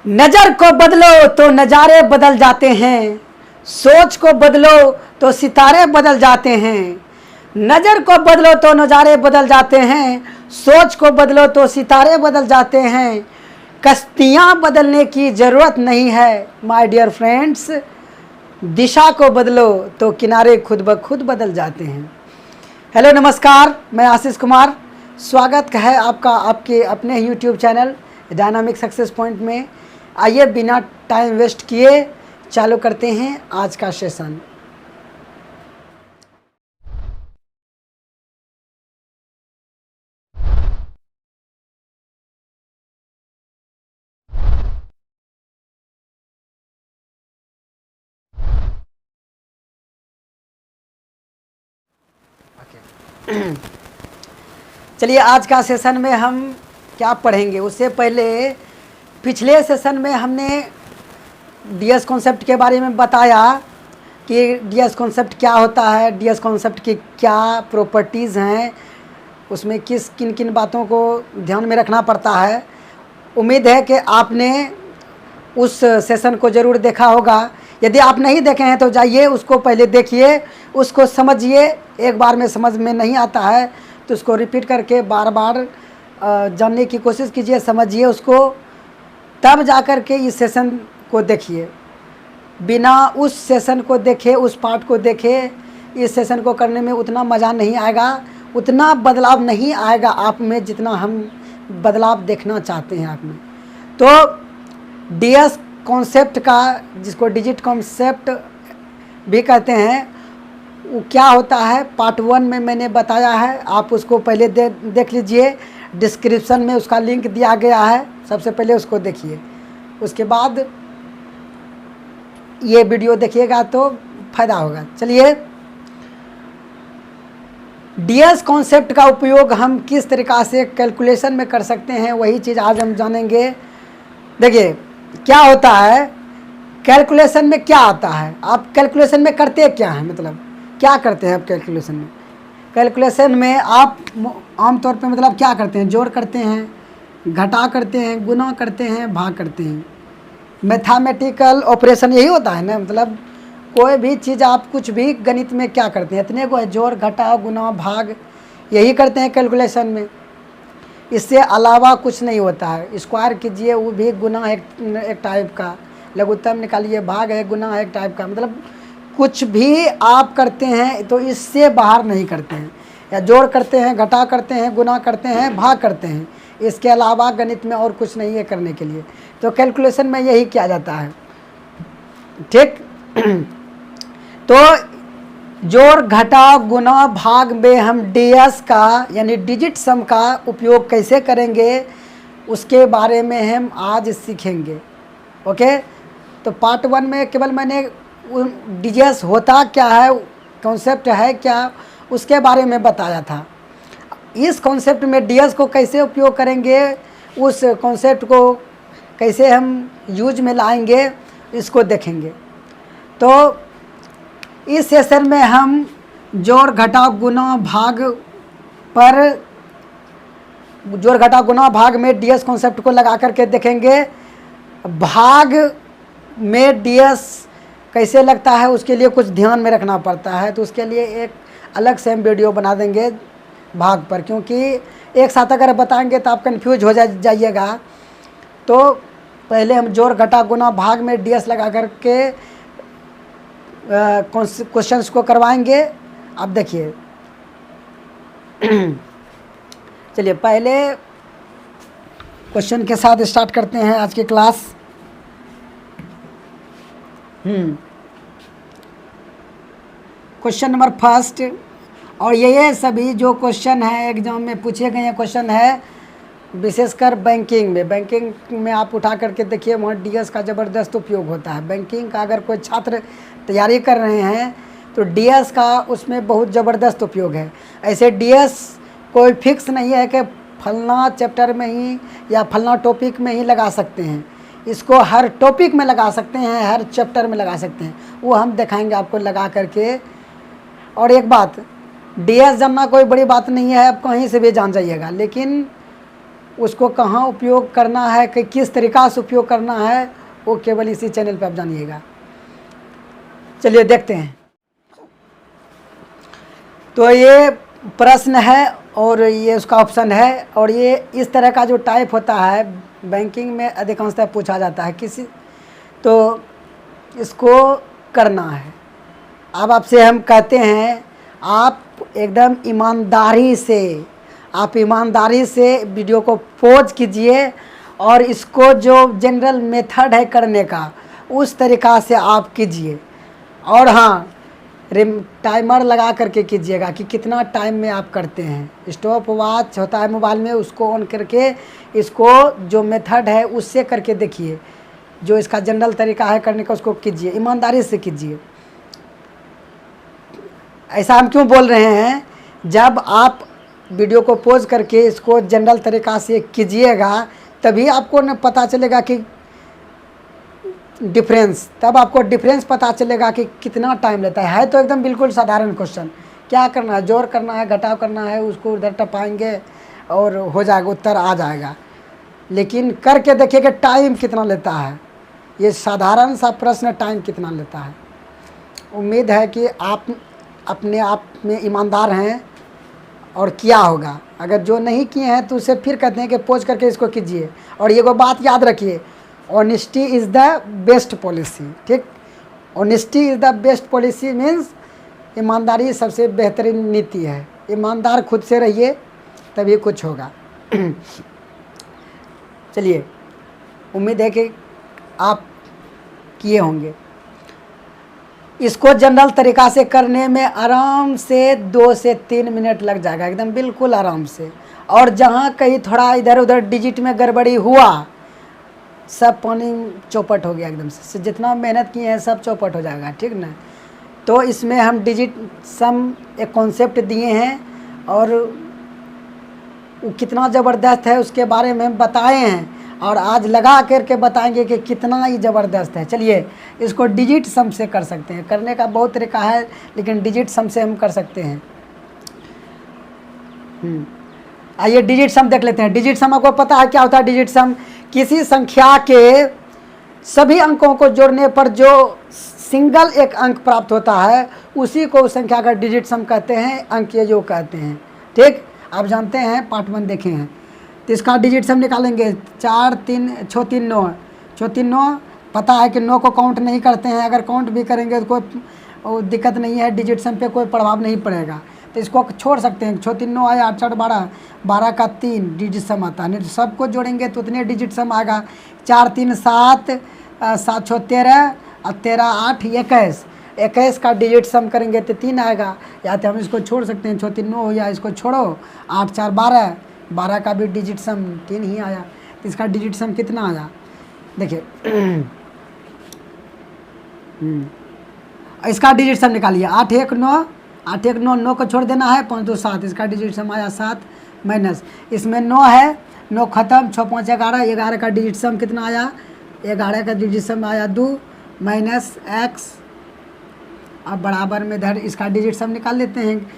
नज़र को बदलो तो नज़ारे बदल जाते हैं, सोच को बदलो तो सितारे बदल जाते हैं। नज़र को बदलो तो नज़ारे बदल जाते हैं, सोच को बदलो तो सितारे बदल जाते हैं। कश्तियाँ बदलने की ज़रूरत नहीं है माय डियर फ्रेंड्स, दिशा को बदलो तो किनारे खुद ब खुद बदल जाते हैं। हेलो नमस्कार, मैं आशीष कुमार, स्वागत है आपका आपके अपने YouTube channel dynamic success point में। आइए बिना टाइम वेस्ट किए चालू करते हैं आज का सेशन। चलिए आज का सेशन में हम क्या पढ़ेंगे, उससे पहले पिछले सेशन में हमने डीएस कॉन्सेप्ट के बारे में बताया कि डीएस कॉन्सेप्ट क्या होता है, डीएस कॉन्सेप्ट की क्या प्रॉपर्टीज़ हैं, उसमें किन किन बातों को ध्यान में रखना पड़ता है। उम्मीद है कि आपने उस सेशन को ज़रूर देखा होगा। यदि आप नहीं देखे हैं तो जाइए उसको पहले देखिए, उसको समझिए। एक बार में समझ में नहीं आता है तो उसको रिपीट करके बार बार जानने की कोशिश कीजिए, समझिए उसको, तब जा कर के इस सेशन को देखिए। बिना उस सेशन को देखे, उस पार्ट को देखे, इस सेशन को करने में उतना मज़ा नहीं आएगा, उतना बदलाव नहीं आएगा आप में जितना हम बदलाव देखना चाहते हैं आप में। तो डीएस कॉन्सेप्ट का, जिसको डिजिट कॉन्सेप्ट भी कहते हैं, वो क्या होता है पार्ट 1 में मैंने बताया है। आप उसको पहले देख लीजिए, डिस्क्रिप्शन में उसका लिंक दिया गया है, सबसे पहले उसको देखिए, उसके बाद ये वीडियो देखिएगा तो फ़ायदा होगा। चलिए, डीएस कॉन्सेप्ट का उपयोग हम किस तरीक़ा से कैलकुलेशन में कर सकते हैं, वही चीज़ आज हम जानेंगे। देखिए क्या होता है कैलकुलेशन में, क्या आता है, आप कैलकुलेशन में करते क्या हैं, मतलब क्या करते हैं आप कैलकुलेशन में। कैलकुलेशन में आप आमतौर पे मतलब क्या करते हैं, जोड़ करते हैं, घटा करते हैं, गुना करते हैं, भाग करते हैं। मैथमेटिकल ऑपरेशन यही होता है ना, मतलब कोई भी चीज़ आप कुछ भी गणित में क्या करते हैं, इतने को है, जोड़ घटा गुना भाग, यही करते हैं कैलकुलेशन में। इससे अलावा कुछ नहीं होता है। स्क्वायर कीजिए, वो भी गुना एक टाइप का, लघुत्तम निकालिए, भाग है, गुना एक टाइप का, मतलब कुछ भी आप करते हैं तो इससे बाहर नहीं करते हैं। या जोड़ करते हैं, घटा करते हैं, गुना करते हैं, भाग करते हैं, इसके अलावा गणित में और कुछ नहीं है करने के लिए। तो कैलकुलेशन में यही किया जाता है, ठीक। तो जोड़ घटा गुना भाग में हम डीएस का यानी डिजिट सम का उपयोग कैसे करेंगे उसके बारे में हम आज सीखेंगे। ओके, तो पार्ट 1 में केवल मैंने डीएस होता क्या है, कॉन्सेप्ट है क्या, उसके बारे में बताया था। इस कॉन्सेप्ट में डीएस को कैसे उपयोग करेंगे, उस कॉन्सेप्ट को कैसे हम यूज में लाएंगे, इसको देखेंगे। तो इस सेशन में हम जोड़ घटा गुना भाग पर, जोड़ घटा गुना भाग में डीएस कॉन्सेप्ट को लगा करके देखेंगे। भाग में डीएस कैसे लगता है उसके लिए कुछ ध्यान में रखना पड़ता है, तो उसके लिए एक अलग से हम वीडियो बना देंगे भाग पर, क्योंकि एक साथ अगर बताएंगे तो आप कंफ्यूज हो जाइएगा। तो पहले हम जोड़ घटा गुना भाग में डीएस लगा करके क्वेश्चंस को करवाएंगे। अब देखिए चलिए पहले क्वेश्चन के साथ स्टार्ट करते हैं आज की क्लास। क्वेश्चन नंबर फर्स्ट, और ये सभी जो क्वेश्चन है एग्जाम में पूछे गए क्वेश्चन है, विशेषकर बैंकिंग में आप उठा करके देखिए, वहाँ डीएस का ज़बरदस्त उपयोग होता है। बैंकिंग का अगर कोई छात्र तैयारी कर रहे हैं तो डीएस का उसमें बहुत ज़बरदस्त उपयोग है। ऐसे डीएस कोई फिक्स नहीं है कि फलना चैप्टर में ही या फलना टॉपिक में ही लगा सकते हैं, इसको हर टॉपिक में लगा सकते हैं, हर चैप्टर में लगा सकते हैं, वो हम दिखाएंगे आपको लगा करके। और एक बात, डीएस जानना कोई बड़ी बात नहीं है, आप कहीं से भी जान जाइएगा, लेकिन उसको कहाँ उपयोग करना है, कि किस तरीक़ा से उपयोग करना है, वो केवल इसी चैनल पे आप जानिएगा। चलिए देखते हैं। तो ये प्रश्न है और ये उसका ऑप्शन है, और ये इस तरह का जो टाइप होता है बैंकिंग में अधिकांशतः पूछा जाता है किसी, तो इसको करना है। अब आपसे हम कहते हैं आप एकदम ईमानदारी से वीडियो को पॉज कीजिए और इसको जो जनरल मेथड है करने का उस तरीक़ा से आप कीजिए। और हाँ, टाइमर लगा करके कीजिएगा कि कितना टाइम में आप करते हैं। स्टॉप वॉच होता है मोबाइल में, उसको ऑन करके इसको जो मेथड है उससे करके देखिए, जो इसका जनरल तरीका है करने का उसको कीजिए, ईमानदारी से कीजिए। ऐसा हम क्यों बोल रहे हैं, जब आप वीडियो को पॉज करके इसको जनरल तरीका से कीजिएगा तभी आपको न पता चलेगा कि डिफरेंस, तब आपको डिफरेंस पता चलेगा कि कितना टाइम लेता है। तो एकदम बिल्कुल साधारण क्वेश्चन, क्या करना है, जोड़ करना है, घटाव करना है, उसको उधर टपाएंगे और हो जाएगा, उत्तर आ जाएगा। लेकिन करके देखिए कि टाइम कितना लेता है, ये साधारण सा प्रश्न टाइम कितना लेता है। उम्मीद है कि आप अपने आप में ईमानदार हैं और किया होगा। अगर जो नहीं किए हैं तो उसे फिर कहते हैं कि पॉज करके इसको कीजिए। और ये को बात याद रखिए, honesty is the best policy. ठीक, honesty is the best policy means ईमानदारी सबसे बेहतरीन नीति है। ईमानदार खुद से रहिए तभी कुछ होगा। चलिए, उम्मीद है कि आप किए होंगे। इसको जनरल तरीक़ा से करने में आराम से 2 से 3 मिनट लग जाएगा, एकदम बिल्कुल आराम से। और जहाँ कहीं थोड़ा इधर उधर डिजिट में गड़बड़ी हुआ, सब पानी चौपट हो गया एकदम से, जितना मेहनत किए हैं सब चौपट हो जाएगा। ठीक ना। तो इसमें हम डिजिट सम एक कॉन्सेप्ट दिए हैं और वो कितना ज़बरदस्त है उसके बारे में हम बताए हैं, और आज लगा करके बताएंगे कि कितना ही ज़बरदस्त है। चलिए, इसको डिजिट सम से कर सकते हैं, करने का बहुत तरीका है लेकिन डिजिट सम से हम कर सकते हैं। आइए डिजिट सम देख लेते हैं। डिजिट सम आपको पता है क्या होता है? डिजिट सम किसी संख्या के सभी अंकों को जोड़ने पर जो सिंगल एक अंक प्राप्त होता है उसी को उस संख्या का डिजिट सम कहते हैं, अंकीय योग कहते हैं। ठीक, आप जानते हैं, पार्ट 1 देखे हैं। तो इसका डिजिट सम निकालेंगे, 4 3 6 3 9, 6 3 9। पता है कि 9 को काउंट नहीं करते हैं, अगर काउंट भी करेंगे तो कोई दिक्कत नहीं है, डिजिट सम पे कोई प्रभाव नहीं पड़ेगा, तो इसको छोड़ सकते हैं। 6 3 9 आया, 8 4 12, 12 का 3 डिजिट सम आता है। नहीं तो सबको जोड़ेंगे तो उतने डिजिट सम आएगा। 4 3 7, 7 6 13, और 13 8 21, 21 का डिजिट सम करेंगे तो 3 आएगा। या तो हम इसको छोड़ सकते हैं, 6 3 9 हो, या इसको छोड़ो, 8 4 12, 12 का भी डिजिट सम 3 ही आया। तो इसका डिजिट सम कितना आया देखिए। इसका डिजिट सम निकालिए, 8 1 9, 8 1 9, 9 को छोड़ देना है, 5 2 7, इसका डिजिट सम आया 7, माइनस इसमें 9 है, 9 खत्म, 6 5 11, 11 का डिजिट सम कितना आया? 11 का डिजिट सम आया 2, माइनस x। अब बराबर में इधर इसका डिजिट सम निकाल लेते हैं।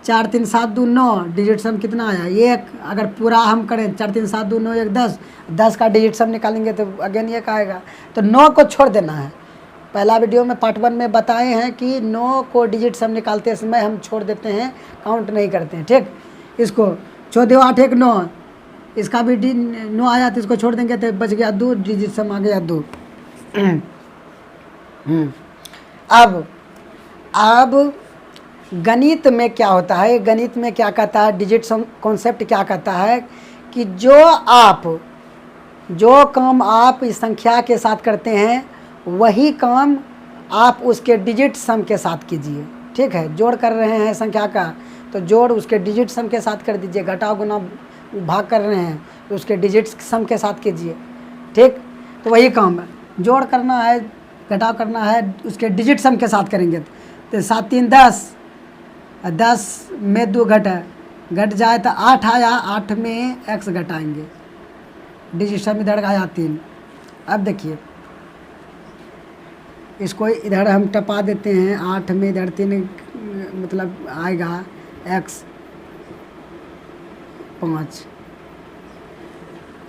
4 3 7 2 9, डिजिट सम कितना आया? 1। अगर पूरा हम करें 4 3 7 2 9 1 10, 10 का डिजिट सम निकालेंगे तो अगेन 1 आएगा। तो 9 को छोड़ देना है। पहला वीडियो में पार्ट 1 में बताए हैं कि 9 को डिजिट सम निकालते समय हम छोड़ देते हैं, काउंट नहीं करते हैं। ठीक, इसको छोड़ दो, 8 1 9, इसका भी 9 आया तो इसको छोड़ देंगे तो बच गया 2, डिजिट सम आ गया 2। अब गणित में क्या होता है, गणित में क्या कहता है, डिजिट सम कॉन्सेप्ट क्या कहता है कि जो काम आप इस संख्या के साथ करते हैं वही काम आप उसके डिजिट सम के साथ कीजिए। ठीक है, जोड़ कर रहे हैं संख्या का तो जोड़ उसके डिजिट सम के साथ कर दीजिए, घटाव गुना भाग कर रहे हैं तो उसके डिजिट सम के साथ कीजिए। ठीक, तो वही काम है, जोड़ करना है, घटाव करना है, उसके डिजिट सम के साथ करेंगे। तो 7 3 10, 10 में 2 घट जाए तो 8 आया, 8 में x घटाएंगे, डिजिट सम इधर आया 3। अब देखिए इसको इधर हम टपा देते हैं, 8 में इधर 3 मतलब आएगा x 5,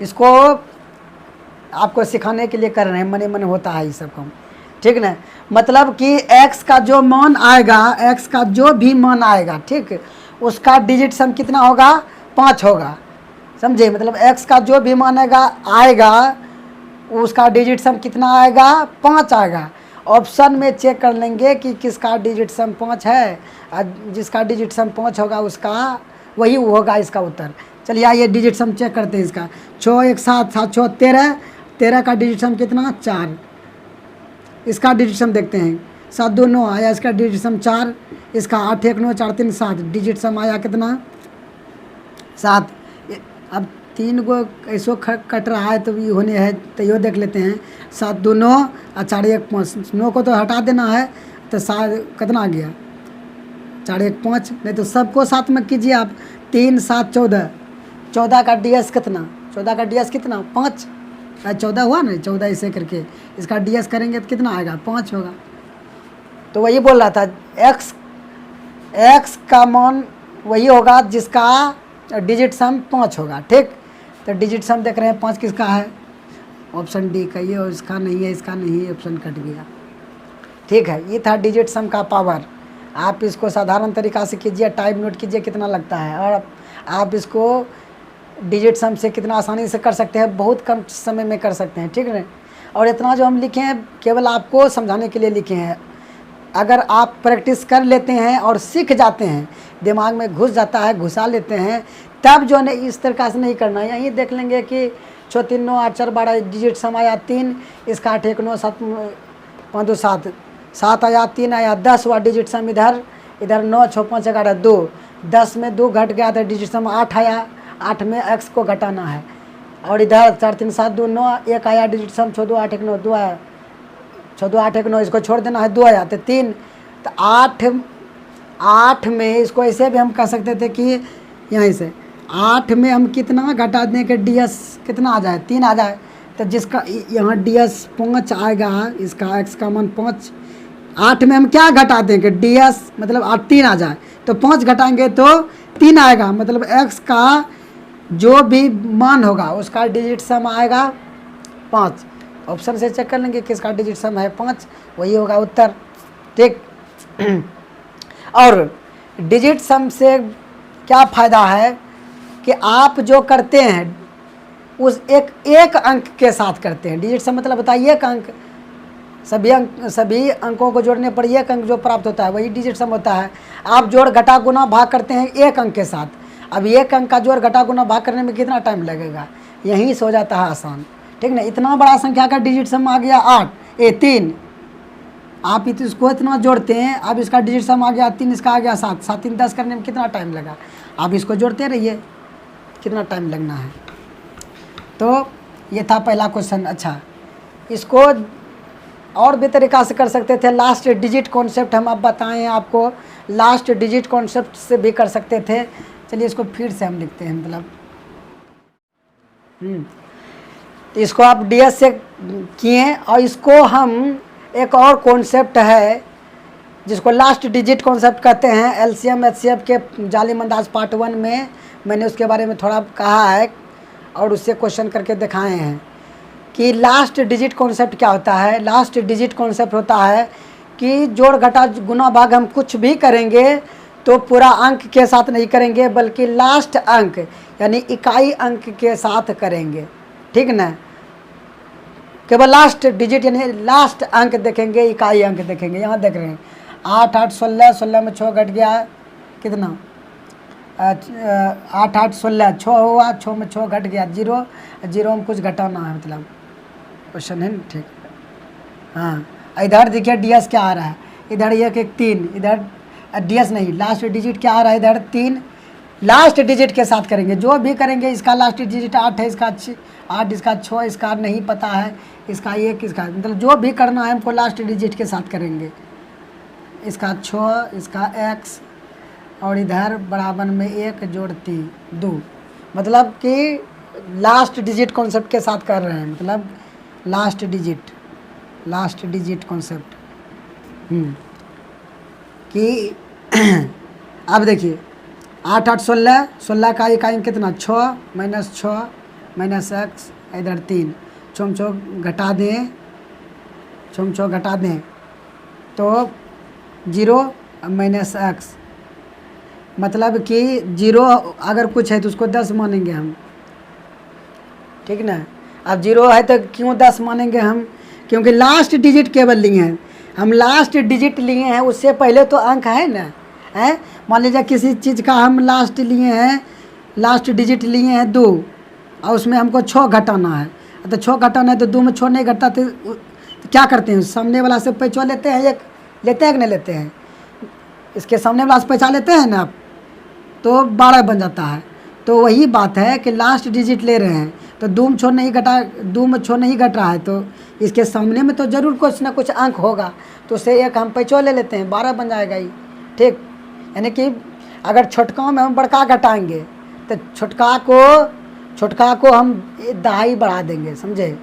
इसको आपको सिखाने के लिए कर रहे हैं, मने मन होता है ये सब काम, ठीक ना। मतलब कि x का जो मान आएगा, x का जो भी मान आएगा, ठीक, उसका डिजिट सम कितना होगा, 5 होगा, समझे। मतलब x का जो भी मान आएगा उसका डिजिट सम कितना आएगा, 5 आएगा। ऑप्शन में चेक कर लेंगे कि किसका डिजिट सम 5 है, और जिसका डिजिट सम 5 होगा उसका वही होगा इसका उत्तर। चलिए आइए डिजिट सम चेक करते हैं इसका। 6 1 7 7 6 13, 13 का डिजिट सम कितना, 4। इसका डिजिट सम देखते हैं, 7 2 9 आया, इसका डिजिट सम 4, इसका 8 1 9 4 3 7, डिजिट सम आया कितना, 7। अब 3 को ऐसो कट रहा है तो ये होने है, तो यो देख लेते हैं, 7 2 9 और 4 1 5, 9 को तो हटा देना है, तो 7 कितना आ गया, 4 1 5, नहीं तो सबको साथ में कीजिए आप, 3 7 14, 14 का डीएस कितना, 14 का डीएस कितना, 5, 14 हुआ ना, 14 ऐसे करके इसका डीएस करेंगे तो कितना आएगा, 5 होगा। तो वही बोल रहा था, एक्स का मान वही होगा जिसका डिजिट सम 5 होगा, ठीक। तो डिजिट सम देख रहे हैं 5 किसका है, ऑप्शन डी का, ये इसका नहीं है, इसका नहीं है, ऑप्शन कट गया, ठीक है। ये था डिजिट सम का पावर। आप इसको साधारण तरीक़ा से कीजिए, टाइम नोट कीजिए कितना लगता है, और आप इसको डिजिट सम से कितना आसानी से कर सकते हैं, बहुत कम समय में कर सकते हैं, ठीक है। और इतना जो हम लिखे हैं केवल आपको समझाने के लिए लिखे हैं। अगर आप प्रैक्टिस कर लेते हैं और सीख जाते हैं, दिमाग में घुस जाता है, घुसा लेते हैं, तब जो है इस तरीक़ा से नहीं करना है। यहीं देख लेंगे कि 6 3 9 8 4 12 डिजिट सम आया 3, इसका 8 1 9 7 5 2 7, 7 आया, 3 आया, 10 हुआ डिजिट सम, इधर 9 6 5 11 2, 10 में 2 घट गया तो डिजिट सम 8 आया, 8 में x को घटाना है, और इधर 4 3 7 2 9, 1 आया डिजिट सम, 6 2 8 1 9 2 आया, 6 2 8 1 9, इसको छोड़ देना है, 2 आया तो 3, तो 8 में इसको ऐसे भी हम कह सकते थे कि यहीं से 8 में हम कितना घटा दें कि ds कितना आ जाए, 3 आ जाए, तो जिसका यहाँ ds 5 आएगा, इसका x का मान 5, 8 में हम क्या घटा दें कि ds मतलब 3 आ जाए, तो 5 घटाएंगे तो 3 आएगा, मतलब x का जो भी मान होगा उसका डिजिट सम आएगा 5। ऑप्शन से चेक कर लेंगे किसका डिजिट सम है 5, वही होगा उत्तर, ठीक। और डिजिट सम से क्या फ़ायदा है कि आप जो करते हैं उस एक अंक के साथ करते हैं। डिजिट सम मतलब बताइए एक अंक, सभी अंकों को जोड़ने पर एक अंक जो प्राप्त होता है वही डिजिट सम होता है। आप जोड़ घटा गुना भाग करते हैं एक अंक के साथ, अब एक अंक का जोड़ घटा गुना भाग करने में कितना टाइम लगेगा, यहीं से हो जाता है आसान, ठीक ना। इतना बड़ा संख्या का डिजिट सम आ गया 3, आप इसको इतना जोड़ते हैं, अब इसका डिजिट सम आ गया 3, इसका आ गया 7, 7 3 10 करने में कितना टाइम लगा, आप इसको जोड़ते रहिए कितना टाइम लगना है। तो ये था पहला क्वेश्चन। अच्छा, इसको और भी तरीक़ा से कर सकते थे, लास्ट डिजिट कॉन्सेप्ट हम अब बताएं आपको, लास्ट डिजिट कॉन्सेप्ट से भी कर सकते थे। चलिए इसको फिर से हम लिखते हैं, मतलब इसको आप ds से किए, और इसको हम एक और कॉन्सेप्ट है जिसको लास्ट डिजिट कॉन्सेप्ट कहते हैं। एलसीएम एचसीएफ के जालिम अंदाज पार्ट 1 में मैंने उसके बारे में थोड़ा कहा है और उससे क्वेश्चन करके दिखाए हैं कि लास्ट डिजिट कॉन्सेप्ट क्या होता है। लास्ट डिजिट कॉन्सेप्ट होता है कि जोड़ घटा गुना भाग हम कुछ भी करेंगे तो पूरा अंक के साथ नहीं करेंगे, बल्कि लास्ट अंक यानी इकाई अंक के साथ करेंगे, ठीक ना। केवल लास्ट डिजिट यानी लास्ट अंक देखेंगे, इकाई अंक देखेंगे। यहाँ देख रहे हैं 8 8 16, 16 में 6 घट गया कितना, 8 8 16, 6 हुआ, 6 में 6 घट गया 0, 0 में कुछ घटाना है, मतलब क्वेश्चन है ना, ठीक। हाँ, इधर देखिए ds क्या आ रहा है, इधर 1 1 3, इधर ds नहीं, लास्ट डिजिट क्या आ रहा है, इधर 3। लास्ट डिजिट के साथ करेंगे, जो भी करेंगे। इसका लास्ट डिजिट 8 है, इसका 8, इसका 6, इसका नहीं पता है, इसका 1, इसका मतलब जो भी करना है हमको लास्ट डिजिट के साथ करेंगे। इसका 6, इसका x, और इधर बराबर में 1 जोड़ 3 2, मतलब कि लास्ट डिजिट कॉन्सेप्ट के साथ कर रहे हैं, मतलब लास्ट डिजिट कॉन्सेप्ट कि अब देखिए 8 8 16, 16 का इकाई कितना 6 -6 माइनस एक्स, इधर 3, छोम छो घटा दें, छोम छो घटा दें तो 0 माइनस एक्स, मतलब कि 0 अगर कुछ है तो उसको 10 मानेंगे हम, ठीक ना। अब 0 है तो क्यों 10 मानेंगे हम, क्योंकि लास्ट डिजिट केवल लिए हैं हम, लास्ट डिजिट लिए हैं, उससे पहले तो अंक है ना, है। मान लीजिए किसी चीज़ का हम लास्ट लिए हैं, लास्ट डिजिट लिए हैं 2 और उसमें हमको 6 घटाना है, तो 6 घटाना है तो 2 में 6 नहीं घटता तो क्या करते हैं, सामने वाला से पैसा लेते हैं, एक लेते हैं कि नहीं लेते हैं, इसके सामने वाला से पैसा लेते हैं ना आप, तो 12 बन जाता है। तो वही बात है कि लास्ट डिजिट ले रहे हैं तो 2 में 6 नहीं घटा, 2 में 6 नहीं घट रहा है तो इसके सामने में तो ज़रूर कुछ ना कुछ अंक होगा, तो उससे एक हम पैसा ले लेते हैं, 12 बन जाएगा ही, ठीक। यानी कि अगर छोटका में हम बड़का घटाएंगे तो छोटका को हम 10 बढ़ा देंगे, समझे,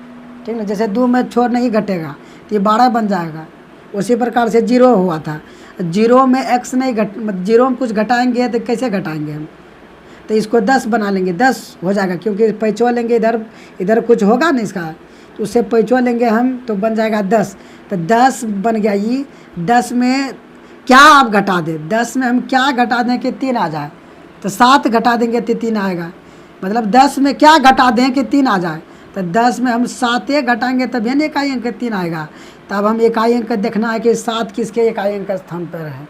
ठीक ना। जैसे 2 में 6 नहीं घटेगा तो ये 12 बन जाएगा। उसी प्रकार से 0 हुआ था, 0 में x नहीं घट, 0 में कुछ घटाएंगे तो कैसे घटाएंगे हम, तो इसको 10 बना लेंगे, 10 हो जाएगा, क्योंकि पैसा लेंगे इधर कुछ होगा ना इसका, तो उससे पैसा लेंगे हम तो बन जाएगा 10, तो 10 बन गया। ये 10 में क्या आप घटा दें, 10 में हम क्या घटा दें कि 3 आ जाए, तो 7 घटा देंगे तो 3 आएगा, मतलब 10 में क्या घटा दें कि 3 आ जाए, तो 10 में हम 7 घटाएंगे तभी ना इकाई अंक 3 आएगा। तब हम इकाई अंक देखना है कि 7 किसके इकाई अंक स्थान पर है,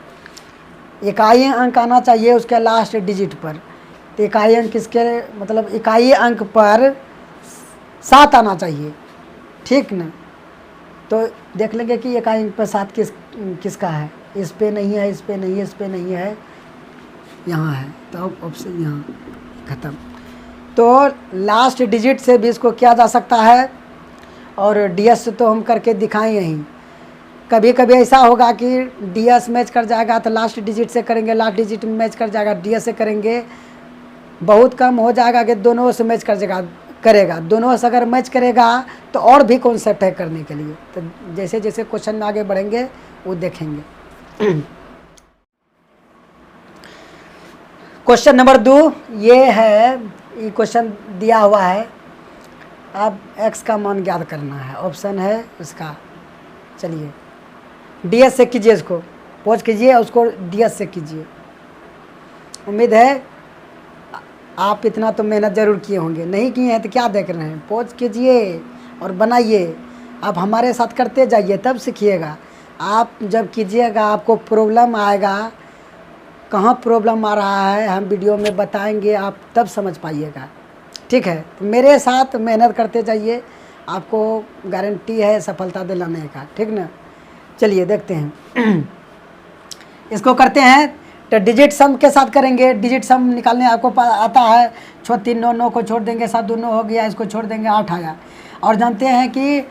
इकाई अंक आना चाहिए उसके लास्ट डिजिट पर, तो इकाई अंक किसके, मतलब इकाई अंक पर 7 आना चाहिए, ठीक ना। तो देख लेंगे कि इकाई अंक पर 7 किसका है, इस पे नहीं है, इस पे नहीं है, इस पे नहीं है, यहाँ है, तो ऑप्शन यहाँ ख़त्म। तो लास्ट डिजिट से भी इसको किया जा सकता है, और डीएस तो हम करके दिखाएंगे ही। कभी कभी ऐसा होगा कि डीएस मैच कर जाएगा तो लास्ट डिजिट से करेंगे, लास्ट डिजिट मैच कर जाएगा डीएस से करेंगे, बहुत कम हो जाएगा कि दोनों से मैच करेगा, दोनों से अगर मैच करेगा तो और भी कॉन्सेप्ट है करने के लिए। तो जैसे जैसे क्वेश्चन में आगे बढ़ेंगे वो देखेंगे। क्वेश्चन नंबर 2 ये है, ये क्वेश्चन दिया हुआ है, अब x का मान ज्ञात करना है, ऑप्शन है उसका। चलिए डीएस से कीजिए, इसको पॉज कीजिए, उसको डीएस से कीजिए। उम्मीद है आप इतना तो मेहनत ज़रूर किए होंगे, नहीं किए हैं तो क्या देख रहे हैं, पॉज कीजिए और बनाइए। आप हमारे साथ करते जाइए तब सीखिएगा, आप जब कीजिएगा आपको प्रॉब्लम आएगा, कहाँ प्रॉब्लम आ रहा है हम वीडियो में बताएंगे, आप तब समझ पाइएगा, ठीक है। तो मेरे साथ मेहनत करते जाइए, आपको गारंटी है सफलता दिलाने का, ठीक ना। चलिए देखते हैं इसको करते हैं, तो डिजिट सम के साथ करेंगे। डिजिट सम निकालने आपको आता है, 6 3 9 9 को छोड़ देंगे, 7 2 9 हो गया, इसको छोड़ देंगे 8 आया। और जानते हैं कि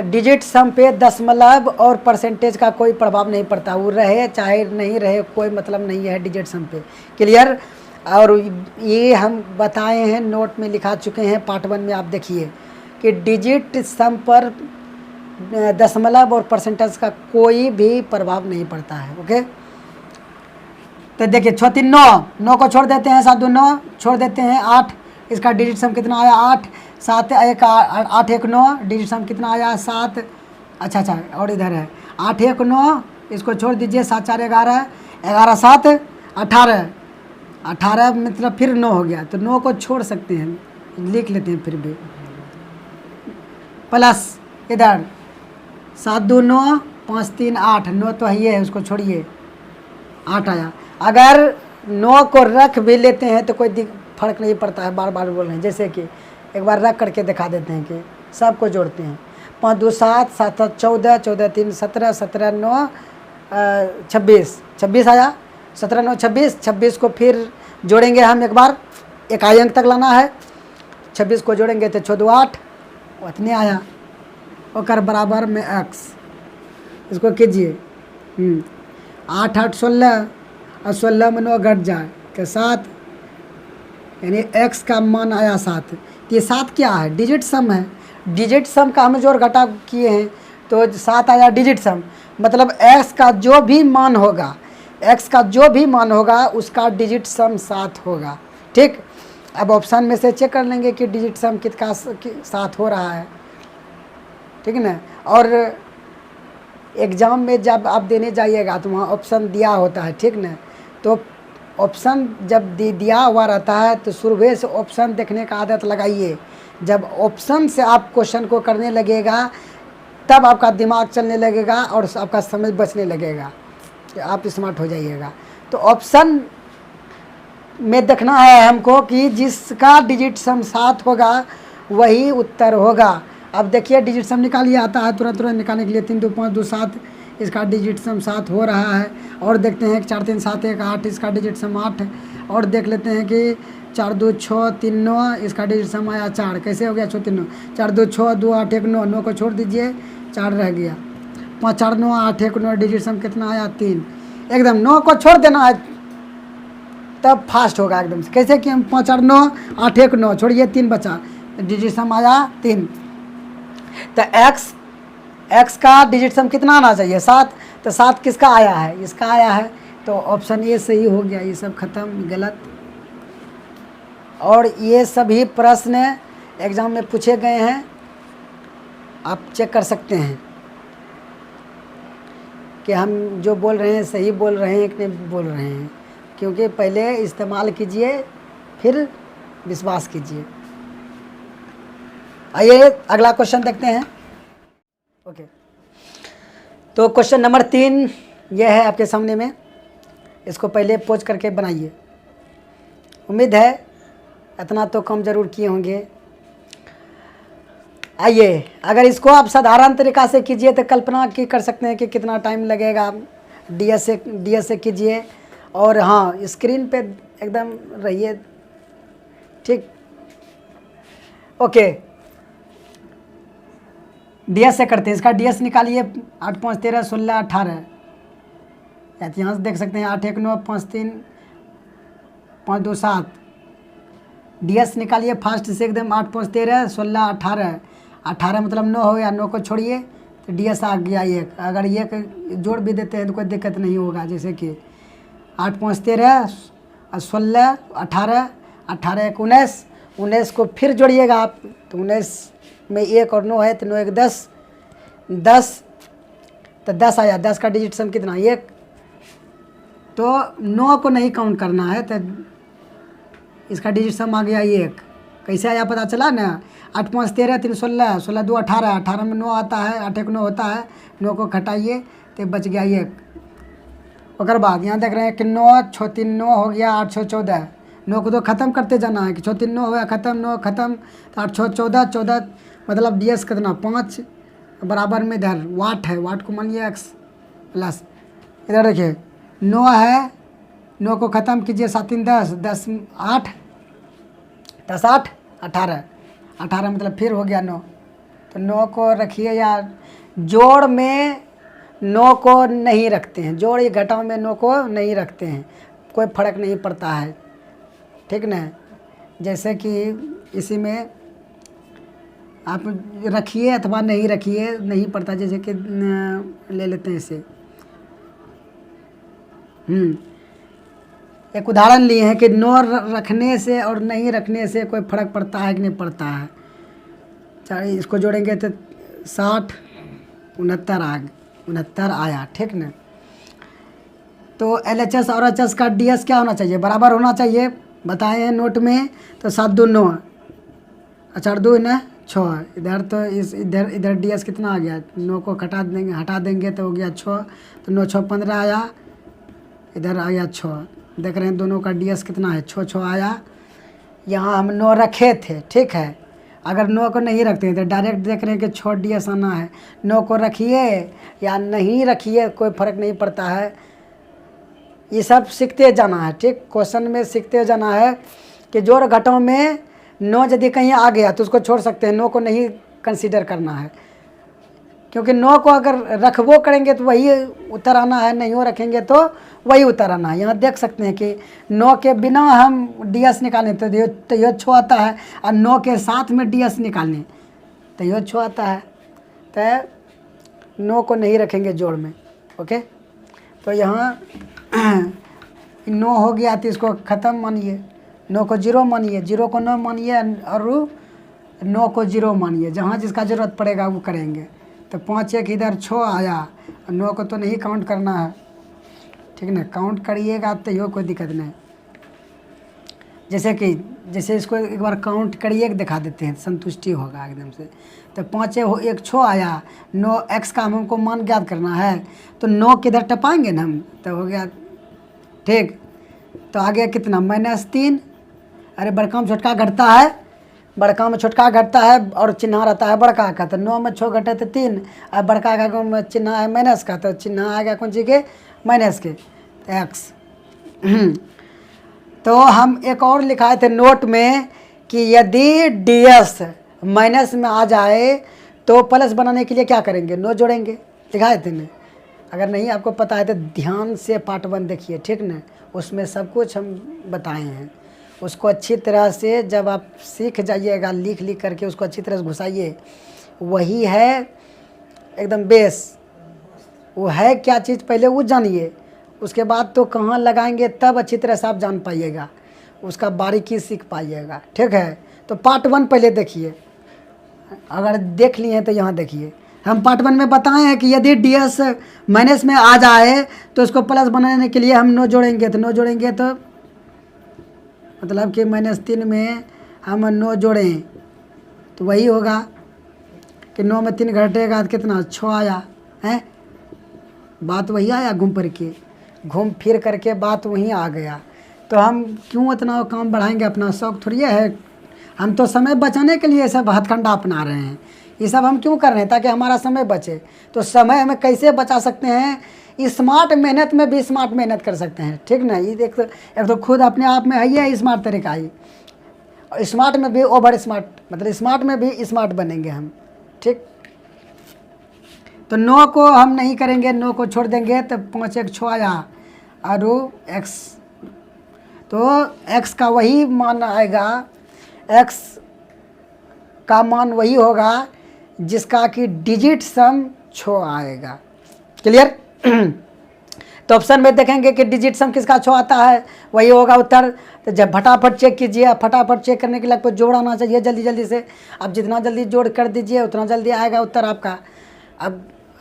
डिजिट सम पे दशमलव और परसेंटेज का कोई प्रभाव नहीं पड़ता, वो रहे चाहे नहीं रहे कोई मतलब नहीं है डिजिट सम पे, क्लियर। और ये हम बताए हैं, नोट में लिखा चुके हैं, पार्ट 1 में आप देखिए कि डिजिट सम पर दशमलव और परसेंटेज का कोई भी प्रभाव नहीं पड़ता है, ओके। तो देखिए 6 3 9 9 को छोड़ देते हैं, 7 2 9 छोड़ देते हैं 8, इसका डिजिट सम कितना आया 8, 7 1 8 1 9, डिजिट सम कितना आया 7, अच्छा और इधर है 8 1 9, इसको छोड़ दीजिए, 7 4 11 11 7 18 18 मतलब फिर 9 हो गया, तो 9 को छोड़ सकते हैं, लिख लेते हैं फिर भी, प्लस इधर 7 2 9 5 3 8, 9 तो है, है उसको छोड़िए, 8 आया। अगर 9 को रख भी लेते हैं तो कोई फर्क नहीं पड़ता है, बार बार बोल रहे हैं, जैसे कि एक बार रख करके दिखा देते हैं कि सबको जोड़ते हैं, 5 2 7 7 14 14 3 17 17 9 26 26 आया, 17 9 26 26 को फिर जोड़ेंगे हम एक बार, इकाई अंक तक लाना है, 26 को जोड़ेंगे तो 6 2 8 उतने आया, और बराबर में x, इसको कीजिए 8 8 16 और 16 में 9 घट जाए तो 7, यानी x का मान आया 7। ये 7 क्या है, डिजिट सम है, डिजिट सम का हम जोड़ घटा किए हैं तो 7 आया डिजिट सम, मतलब x का जो भी मान होगा, x का जो भी मान होगा उसका डिजिट सम 7 होगा, ठीक। अब ऑप्शन में से चेक कर लेंगे कि डिजिट सम किसका साथ हो रहा है, ठीक है ना। और एग्ज़ाम में जब आप देने जाइएगा तो वहाँ ऑप्शन दिया होता है, ठीक ना। तो ऑप्शन जब दिया हुआ रहता है तो शुरू से ऑप्शन देखने का आदत लगाइए। जब ऑप्शन से आप क्वेश्चन को करने लगेगा तब आपका दिमाग चलने लगेगा और आपका समय बचने लगेगा, आप स्मार्ट हो जाइएगा। तो ऑप्शन में देखना है हमको कि जिसका डिजिट सम 7 होगा वही उत्तर होगा। अब देखिए डिजिट सम निकालिए, आता है तुरंत निकालने के लिए। 3 2 5 2 7, इसका डिजिट सम 7 हो रहा है। और देखते हैं कि 4 3 7 1 8, इसका डिजिट सम 8 है। और देख लेते हैं कि 4 2 6 3 9, इसका डिजिट सम आया 4। कैसे हो गया 6 3 9, 4 2 6 2 8 1 9, 9 को छोड़ दीजिए, 4 रह गया। 5 4 9 8 1 9, डिजिट सम कितना आया 3। एकदम 9 को छोड़ देना है तब फास्ट होगा एकदम से। कैसे कि हम 5 4 9 8 1 9 छोड़िए, 3 बचा, डिजिट सम आया 3। तो एक्स का डिजिट सम कितना आना चाहिए 7। तो 7 किसका आया है, इसका आया है। तो ऑप्शन ए सही हो गया। ये सब खत्म, गलत। और ये सभी प्रश्न एग्ज़ाम में पूछे गए हैं, आप चेक कर सकते हैं कि हम जो बोल रहे हैं सही बोल रहे हैं कि नहीं बोल रहे हैं। क्योंकि पहले इस्तेमाल कीजिए फिर विश्वास कीजिए। आइए अगला क्वेश्चन देखते हैं। ओके, तो क्वेश्चन नंबर 3 ये है आपके सामने में। इसको पहले पोज करके बनाइए। उम्मीद है इतना तो कम ज़रूर किए होंगे। आइए, अगर इसको आप साधारण तरीक़ा से कीजिए तो कल्पना की कर सकते हैं कि कितना टाइम लगेगा। डीएस से कीजिए। और हाँ, स्क्रीन पे एकदम रहिए, ठीक। ओके, डीएस से करते हैं। इसका डीएस निकालिए। 8 5 13 16 18, यहाँ से देख सकते हैं 8 1 9 5 3 5 2 7। डीएस निकालिए फास्ट से एकदम। 8 5 13 16 18, 18 मतलब 9 हो गया। 9 को छोड़िए तो डीएस आ गया 1। अगर 1 जोड़ भी देते हैं तो कोई दिक्कत नहीं होगा। जैसे कि 8 5 13 16 18, 18 1 19, 19 को फिर जोड़िएगा आप तो 19 में 1 और 9 है तो 9 1 10, 10 तो 10 आया। 10 का डिजिट सम कितना 1। तो 9 को नहीं काउंट करना है तो इसका डिजिट सम आ गया 1। कैसे आया पता चला ना। 8 5 13 3 16, 16 2 18, 18 में 9 आता है, 8 1 9 होता है। 9 को घटाइए तो बच गया 1। उसके बाद यहाँ देख रहे हैं कि 9 6 3 9 हो गया। 8 6 14, 9 को तो ख़त्म करते जाना है कि 6 3 9 हो गया ख़त्म, 9 ख़त्म। तो 8 6 14, 14 मतलब डीएस कितना 5 बराबर में इधर वाट है। वाट को मानिए एक्स प्लस, इधर देखिए 9 है। 9 को ख़त्म कीजिए, 7 3 10, 10 8, 10 8 18, 18 मतलब फिर हो गया 9। तो 9 को रखिए यार। जोड़ में 9 को नहीं रखते हैं, जोड़ या घटाव में 9 को नहीं रखते हैं, कोई फ़र्क नहीं पड़ता है, ठीक ना। जैसे कि इसी में आप रखिए अथवा नहीं रखिए नहीं पड़ता। जैसे कि ले लेते हैं इसे। एक उदाहरण लिए हैं कि 9 रखने से और नहीं रखने से कोई फ़र्क पड़ता है कि नहीं पड़ता है। चाहे इसको जोड़ेंगे तो 60 69 आया, ठीक ना। तो एलएचएस और एचएस का डीएस क्या होना चाहिए, बराबर होना चाहिए। बताए हैं नोट में। तो 7 2 9, 4 2 ना 6। इधर तो इधर डीएस कितना आ गया। 9 को हटा देंगे तो हो गया 6। तो 9 6 15 आया, इधर आ गया 6। देख रहे हैं दोनों का डीएस कितना है 6 6 आया। यहाँ हम 9 रखे थे, ठीक है। अगर 9 को नहीं रखते हैं तो डायरेक्ट देख रहे हैं कि 6 डीएस आना है। 9 को रखिए या नहीं रखिए कोई फ़र्क नहीं पड़ता है। ये सब सीखते जाना है, ठीक। क्वेश्चन में सीखते जाना है कि जोड़ घटाव में 9 यदि कहीं आ गया तो उसको छोड़ सकते हैं। 9 को नहीं कंसीडर करना है, क्योंकि 9 को अगर रखबो करेंगे तो वही उत्तर आना है, नहीं हो रखेंगे तो वही उत्तर आना है। यहाँ देख सकते हैं कि 9 के बिना हम डीएस निकालें तो यो 6 आता है, और 9 के साथ में डीएस निकालें तो यो 6 आता है। तो 9 को नहीं रखेंगे जोड़ में, ओके। तो यहाँ 9 हो गया तो इसको ख़त्म मानिए। 9 को 0 मानिए, 0 को 9 मानिए और 9 को 0 मानिए, जहाँ जिसका ज़रूरत पड़ेगा वो करेंगे। तो 5 1 इधर 6 आया, 9 को तो नहीं काउंट करना है, ठीक ना, काउंट करिएगा तो यो कोई दिक्कत नहीं। जैसे इसको एक बार काउंट करिए दिखा देते हैं, संतुष्टि होगा एकदम से। तो 5 1 6 आया, 9 x का हमको मान ज्ञात करना है, तो 9 किधर टपाएंगे ना हम, तो हो गया ठीक। तो आ गया कितना, -3। अरे बड़का में छोटका घटता है, बड़का में छोटका घटता है और चिन्ह रहता है बड़का का, तो 9 में 6 घटे तो 3, और बड़का का चिन्ह है माइनस का, तो चिन्ह आ गया कौन सी के, माइनस के, तो x। तो हम एक और लिखाए थे नोट में कि यदि ds माइनस में आ जाए तो प्लस बनाने के लिए क्या करेंगे, 9 जोड़ेंगे, लिखाए थे ना। अगर नहीं आपको पता है तो ध्यान से पार्ट 1 देखिए, ठीक ना, उसमें सब कुछ हम बताए हैं। उसको अच्छी तरह से जब आप सीख जाइएगा, लिख करके उसको अच्छी तरह से घुसाइए, वही है एकदम बेस। वो है क्या चीज़ पहले वो जानिए, उसके बाद तो कहाँ लगाएंगे तब अच्छी तरह से आप जान पाइएगा, उसका बारीकी सीख पाइएगा, ठीक है। तो पार्ट 1 पहले देखिए, अगर देख लिए हैं तो यहाँ देखिए, हम पार्ट 1 में बताए हैं कि यदि ds माइनस में आ जाए तो उसको प्लस बनाने के लिए हम 9 जोड़ेंगे, तो 9 जोड़ेंगे तो मतलब कि -3 में हम 9 जोड़ें तो वही होगा कि 9 में 3 घटेगा तो कितना, 6 आया है। बात वही आया, घूम फिर करके बात वहीं आ गया। तो हम क्यों इतना काम बढ़ाएंगे, अपना शौक थोड़ी है, हम तो समय बचाने के लिए सब हथकंडा अपना रहे हैं। ये सब हम क्यों कर रहे हैं, ताकि हमारा समय बचे। तो समय हमें कैसे बचा सकते हैं, स्मार्ट मेहनत में भी स्मार्ट मेहनत कर सकते हैं, ठीक ना। ये एक तो खुद अपने आप में है स्मार्ट तरीका ही, और स्मार्ट में भी ओवर स्मार्ट, मतलब स्मार्ट में भी स्मार्ट बनेंगे हम, ठीक। तो 9 को हम नहीं करेंगे, 9 को छोड़ देंगे, तो 5 1 6 आया और x, तो x का वही मान आएगा, x का मान वही होगा जिसका कि डिजिट सम 6 आएगा। क्लियर। तो ऑप्शन में देखेंगे कि डिजिट सम किसका 6 आता है, वही होगा उत्तर। तो जब फटाफट चेक कीजिए, फटाफट चेक करने के लिए आपको जोड़ आना चाहिए जल्दी से। अब जितना जल्दी जोड़ कर दीजिए उतना जल्दी आएगा उत्तर आपका।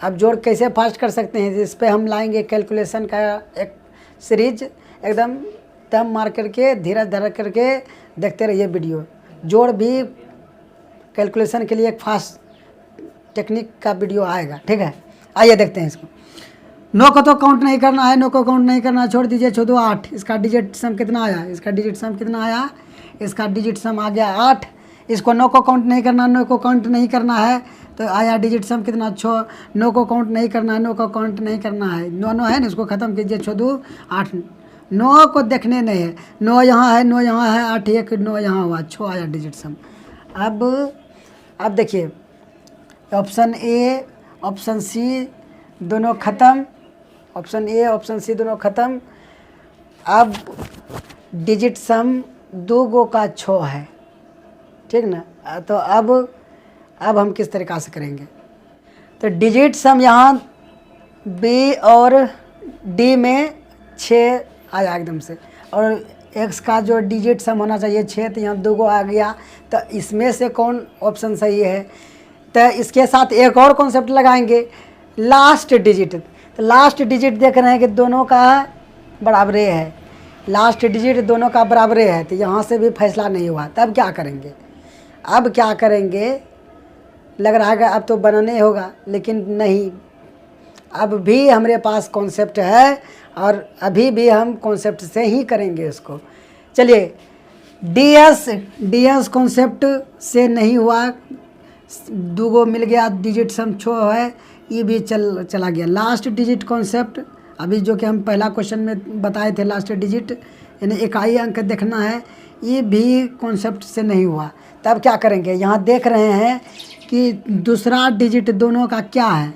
अब जोड़ कैसे फास्ट कर सकते हैं, इस पर हम लाएंगे कैलकुलेशन का एक सीरीज, एकदम दम मार करके धीरज धर करके देखते रहिए वीडियो। जोड़ भी कैलकुलेशन के लिए एक फास्ट टेक्निक का वीडियो आएगा, ठीक है। आइए देखते हैं इसको। 9 को तो काउंट नहीं करना है, 9 को काउंट नहीं करना, छोड़ दीजिए। 6 2 8, इसका डिजिट सम कितना आया, इसका डिजिट सम कितना आया, इसका डिजिट सम आ गया 8। इसको 9 को काउंट नहीं करना, 9 को काउंट नहीं करना है, तो आया डिजिट सम कितना 6। 9 को काउंट नहीं करना है, 9 को काउंट नहीं करना है, 9 है ना, इसको ख़त्म कीजिए। 6 2 8, 9 को देखने नहीं है, 9 यहाँ है, 9 यहाँ है, 8 1 9 यहाँ हुआ, 6 आया डिजिट सम। अब देखिए, ऑप्शन ए ऑप्शन सी दोनों ख़त्म, ऑप्शन ए ऑप्शन सी दोनों ख़त्म। अब डिजिट सम 2 गो का 6 है, ठीक ना। तो अब हम किस तरीक़ा से करेंगे, तो डिजिट सम यहाँ बी और डी में 6 आया एकदम से, और एक्स का जो डिजिट सम होना चाहिए 6, तो यहाँ 2 गो आ गया। तो इसमें से कौन ऑप्शन सही है, तो इसके साथ एक और कॉन्सेप्ट लगाएंगे, लास्ट डिजिट। तो लास्ट डिजिट देख रहे हैं कि दोनों का बराबरे है, लास्ट डिजिट दोनों का बराबरे है, तो यहाँ से भी फैसला नहीं हुआ। तब क्या करेंगे, अब क्या करेंगे, लग रहा है कि अब तो बनाने होगा, लेकिन नहीं, अब भी हमारे पास कॉन्सेप्ट है और अभी भी हम कॉन्सेप्ट से ही करेंगे इसको। चलिए, ds कॉन्सेप्ट से नहीं हुआ, 2 गो मिल गया, डिजिट सम 6 है, ये भी चला गया। लास्ट डिजिट कॉन्सेप्ट, अभी जो कि हम पहला क्वेश्चन में बताए थे, लास्ट डिजिट यानी इकाई अंक देखना है, ये भी कॉन्सेप्ट से नहीं हुआ। तब क्या करेंगे, यहाँ देख रहे हैं कि दूसरा डिजिट दोनों का क्या है,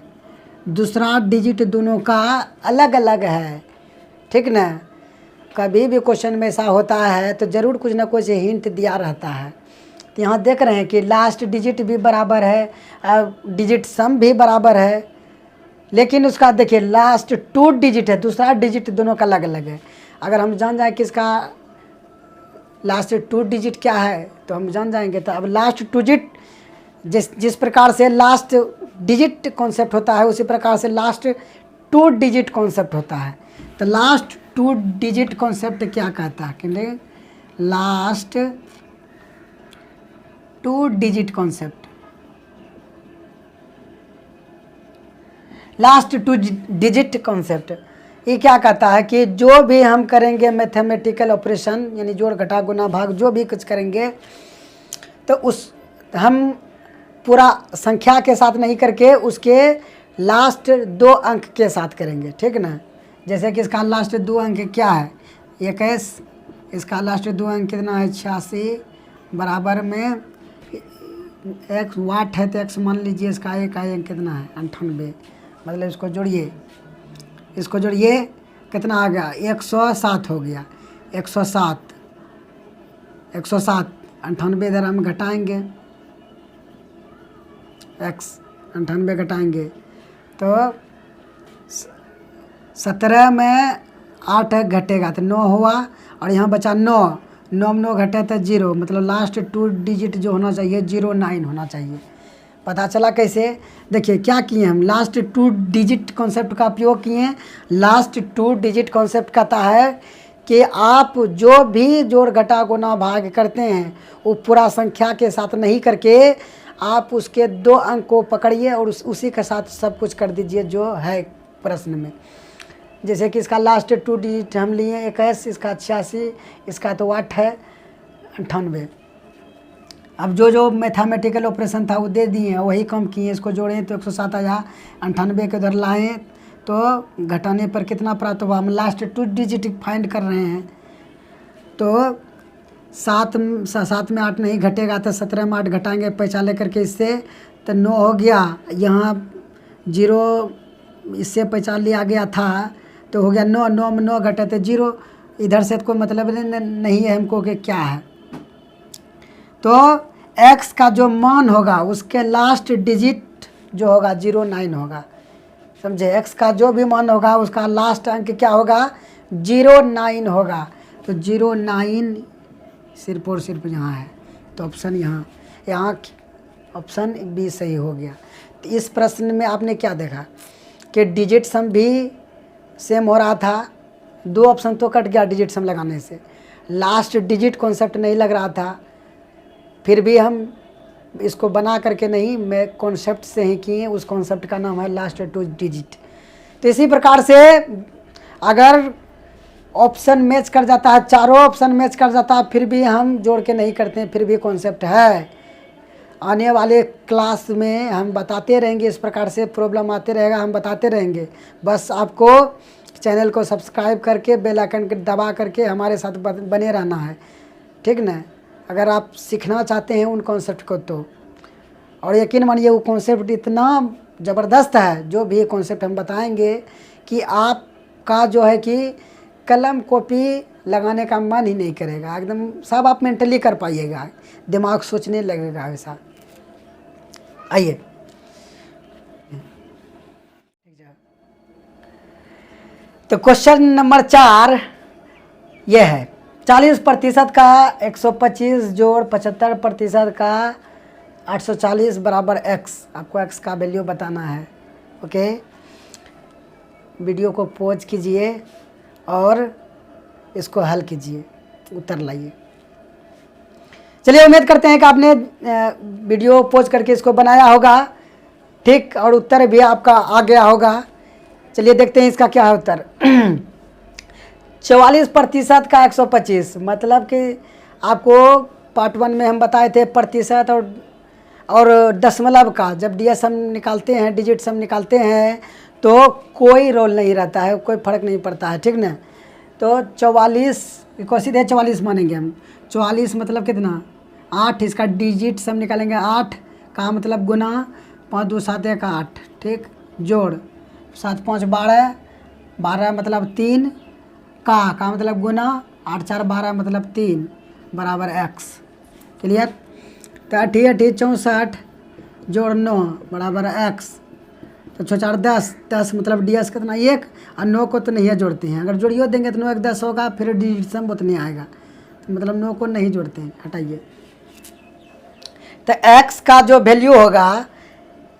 दूसरा डिजिट दोनों का अलग अलग है, ठीक ना। कभी भी क्वेश्चन में ऐसा होता है तो ज़रूर कुछ ना कुछ हिंट दिया रहता है। तो यहाँ देख रहे हैं कि लास्ट डिजिट भी बराबर है, डिजिट सम भी बराबर है, लेकिन उसका देखिए लास्ट 2 डिजिट है, दूसरा डिजिट दोनों का अलग अलग है। अगर हम जान जाए कि इसका लास्ट 2 डिजिट क्या है तो हम जान जाएंगे। तो अब लास्ट 2 डिजिट जिस प्रकार से लास्ट डिजिट कॉन्सेप्ट होता है उसी प्रकार से लास्ट 2 डिजिट कॉन्सेप्ट होता है। तो लास्ट 2 डिजिट कॉन्सेप्ट क्या कहता है कि last 2 digit concept, last 2 digit concept ये क्या कहता है कि जो भी हम करेंगे मैथमेटिकल ऑपरेशन यानी जोड़ घटा गुना भाग जो भी कुछ करेंगे तो उस हम पूरा संख्या के साथ नहीं करके उसके लास्ट 2 अंक के साथ करेंगे, ठीक ना। जैसे कि इसका लास्ट 2 अंक क्या है 21, इसका लास्ट 2 अंक कितना है 86, बराबर में x वाट है तो x मान लीजिए इसका एक अंक कितना है 98, मतलब इसको जोड़िए कितना आ गया 107 हो गया। 107 98 इधर हम घटाएंगे, x 98 घटाएंगे तो 17 में 8 घटेगा तो 9 हुआ और यहाँ बचा 9 में 9 घटे तो 0, मतलब लास्ट 2 डिजिट जो होना चाहिए 09 होना चाहिए। पता चला कैसे? देखिए क्या किए हम लास्ट 2 डिजिट कॉन्सेप्ट का उपयोग किए। लास्ट 2 डिजिट कॉन्सेप्ट कहता है कि आप जो भी जोड़ घटा गुना भाग करते हैं वो पूरा संख्या के साथ नहीं करके आप उसके 2 अंक को पकड़िए और उसी के साथ सब कुछ कर दीजिए जो है प्रश्न में। जैसे कि इसका लास्ट 2 डिजिट हम लिए 21, इसका 86, इसका तो 8 है 98। अब जो मैथमेटिकल ऑपरेशन था वो दे दिए वही कम किए, इसको जोड़ें तो 107 आया, 98 के उधर लाएँ तो घटाने पर कितना प्राप्त हुआ। हम लास्ट 2 डिजिट फाइंड कर रहे हैं तो 7 में 8 नहीं घटेगा तो 17 में 8 घटाएंगे पैसा लेकर के इससे तो 9 हो गया। यहाँ 0 इससे पैसा लिया गया था तो हो गया 9 में 9 घटे तो 0, इधर से कोई मतलब नहीं है हमको कि क्या है। तो x का जो मान होगा उसके लास्ट डिजिट जो होगा 09 होगा, समझे। x का जो भी मान होगा उसका लास्ट अंक क्या होगा 09 होगा। तो 09 सिर्फ और सिर्फ यहाँ है तो ऑप्शन यहाँ ऑप्शन बी सही हो गया। तो इस प्रश्न में आपने क्या देखा कि डिजिट सम भी सेम हो रहा था, 2 ऑप्शन तो कट गया डिजिट सम लगाने से। लास्ट डिजिट कॉन्सेप्ट नहीं लग रहा था, फिर भी हम इसको बना करके नहीं मैं कॉन्सेप्ट से ही किए, उस कॉन्सेप्ट का नाम है लास्ट 2 डिजिट। तो इसी प्रकार से अगर ऑप्शन मैच कर जाता है, चारों ऑप्शन मैच कर जाता है, फिर भी हम जोड़ के नहीं करते हैं, फिर भी कॉन्सेप्ट है। आने वाले क्लास में हम बताते रहेंगे, इस प्रकार से प्रॉब्लम आते रहेगा, हम बताते रहेंगे। बस आपको चैनल को सब्सक्राइब करके बेल आइकन के दबा करके हमारे साथ बने रहना है, ठीक ना। अगर आप सीखना चाहते हैं उन कॉन्सेप्ट को तो, और यकीन मानिए वो कॉन्सेप्ट इतना ज़बरदस्त है जो भी कॉन्सेप्ट हम बताएंगे कि आपका जो है कि कलम कॉपी लगाने का मन ही नहीं करेगा, एकदम सब आप मेंटली कर पाइएगा, दिमाग सोचने लगेगा वैसा। आइए तो क्वेश्चन नंबर 4 ये है 40% का 125 जोड़ 75% का 840 बराबर x। आपको x का वैल्यू बताना है। ओके, वीडियो को पॉज कीजिए और इसको हल कीजिए, उत्तर लाइए। चलिए उम्मीद करते हैं कि आपने वीडियो पॉज करके इसको बनाया होगा, ठीक, और उत्तर भी आपका आ गया होगा। चलिए देखते हैं इसका क्या है उत्तर। 44% का 125, मतलब कि आपको पार्ट 1 में हम बताए थे प्रतिशत और दशमलव का जब DS हम निकालते हैं, डिजिट सम निकालते हैं तो कोई रोल नहीं रहता है, कोई फ़र्क नहीं पड़ता है, ठीक ना। तो 44 को सीधे 44 मानेंगे हम। 44 मतलब कितना 8, इसका डिजिट सम निकालेंगे 8 का मतलब गुना 5 2 7 1 8, ठीक, जोड़ 7 5 12, 12 मतलब 3 का मतलब गुना 8 4 12 मतलब 3 बराबर x। क्लियर। तो 88 64 जोड़ 9 बराबर x। तो 6 4 10 मतलब DS कितना 1 और 9 को तो नहीं जोड़ते हैं, अगर जोड़ियो देंगे तो 9 1 10 होगा, फिर डिजिट सम उतने आएगा। मतलब 9 को नहीं जोड़ते हैं, हटाइए। तो x का जो वैल्यू होगा,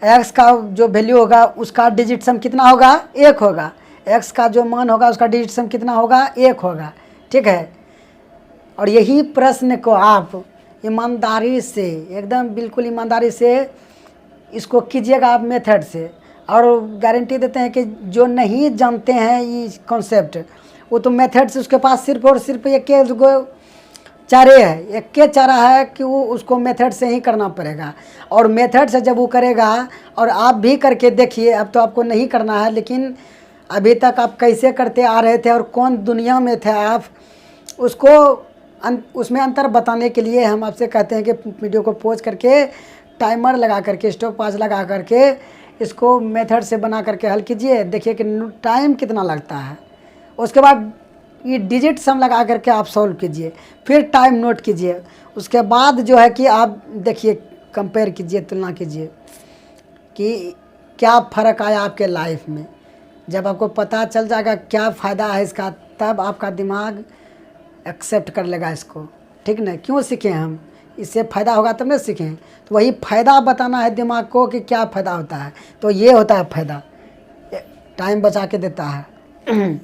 x का जो वैल्यू होगा उसका डिजिट सम कितना होगा? 1 होगा। x का जो मान होगा उसका डिजिट सम कितना होगा? 1 होगा। ठीक है। और यही प्रश्न को आप ईमानदारी से, एकदम बिल्कुल ईमानदारी से इसको कीजिएगा आप मेथड से, और गारंटी देते हैं कि जो नहीं जानते हैं ये कॉन्सेप्ट, वो तो मेथड से उसके पास सिर्फ और सिर्फ एक चारे है, एक के चारा है कि वो उसको मेथड से ही करना पड़ेगा। और मेथड से जब वो करेगा, और आप भी करके देखिए, अब तो आपको नहीं करना है, लेकिन अभी तक आप कैसे करते आ रहे थे और कौन दुनिया में थे आप, उसको उसमें अंतर बताने के लिए हम आपसे कहते हैं कि वीडियो को पॉज करके टाइमर लगा करके, स्टॉप वॉच लगा करके इसको मेथड से बना करके हल कीजिए, देखिए कि टाइम कितना लगता है। उसके बाद ये डिजिट सम लगा करके आप सॉल्व कीजिए, फिर टाइम नोट कीजिए। उसके बाद जो है कि आप देखिए, कंपेयर कीजिए, तुलना कीजिए कि क्या फ़र्क आया आपके लाइफ में। जब आपको पता चल जाएगा क्या फ़ायदा है इसका, तब आपका दिमाग एक्सेप्ट कर लेगा इसको। ठीक ना? क्यों सीखें हम? इससे फ़ायदा होगा तब ना सीखें। तो वही फ़ायदा बताना है दिमाग को कि क्या फ़ायदा होता है। तो ये होता है फ़ायदा, टाइम बचा के देता है।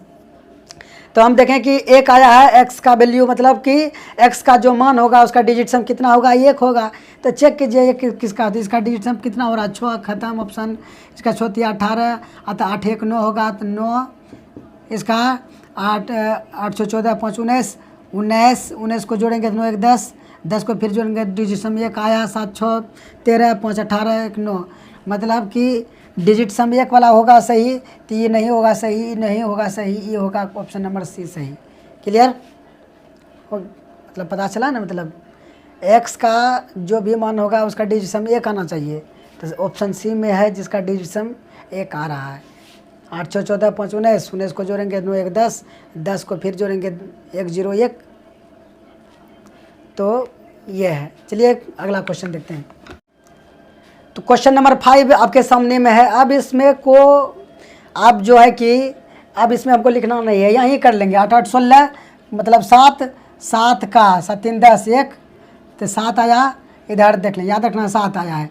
तो हम देखें कि 1 आया है, x का वैल्यू मतलब कि x का जो मान होगा उसका डिजिट सम कितना होगा? 1 होगा। तो चेक कीजिए ये किसका, तो इसका डिजिट सम कितना हो रहा है? 6, ख़त्म ऑप्शन। इसका 6 18, अतः 8 1 9 होगा, तो 9। इसका 8 8 14 5 19 19 19 को जोड़ेंगे तो 9 1 10 10 को फिर जोड़ेंगे, डिजिट सम 1 आया। 7 6 13 5 18 1 9, मतलब कि डिजिट सम 1 वाला होगा सही, तो ये नहीं होगा सही, नहीं होगा सही, ये होगा ऑप्शन नंबर सी सही। क्लियर? मतलब पता चला ना? मतलब x का जो भी मान होगा उसका डिजिट सम 1 आना चाहिए, तो ऑप्शन सी में है जिसका डिजिट सम 1 आ रहा है। 8 6 14 5 19 19 को जोड़ेंगे 9 1 10 10 को फिर जोड़ेंगे 1 0 1। तो ये है। चलिए अगला क्वेश्चन देखते हैं। तो क्वेश्चन नंबर 5 आपके सामने में है। अब इसमें को आप जो है कि अब इसमें हमको लिखना नहीं है, यहीं कर लेंगे। 8 8 16 मतलब 7 7 का 7 3 10 1, तो 7 आया। इधर देख लें, याद रखना 7 आया है।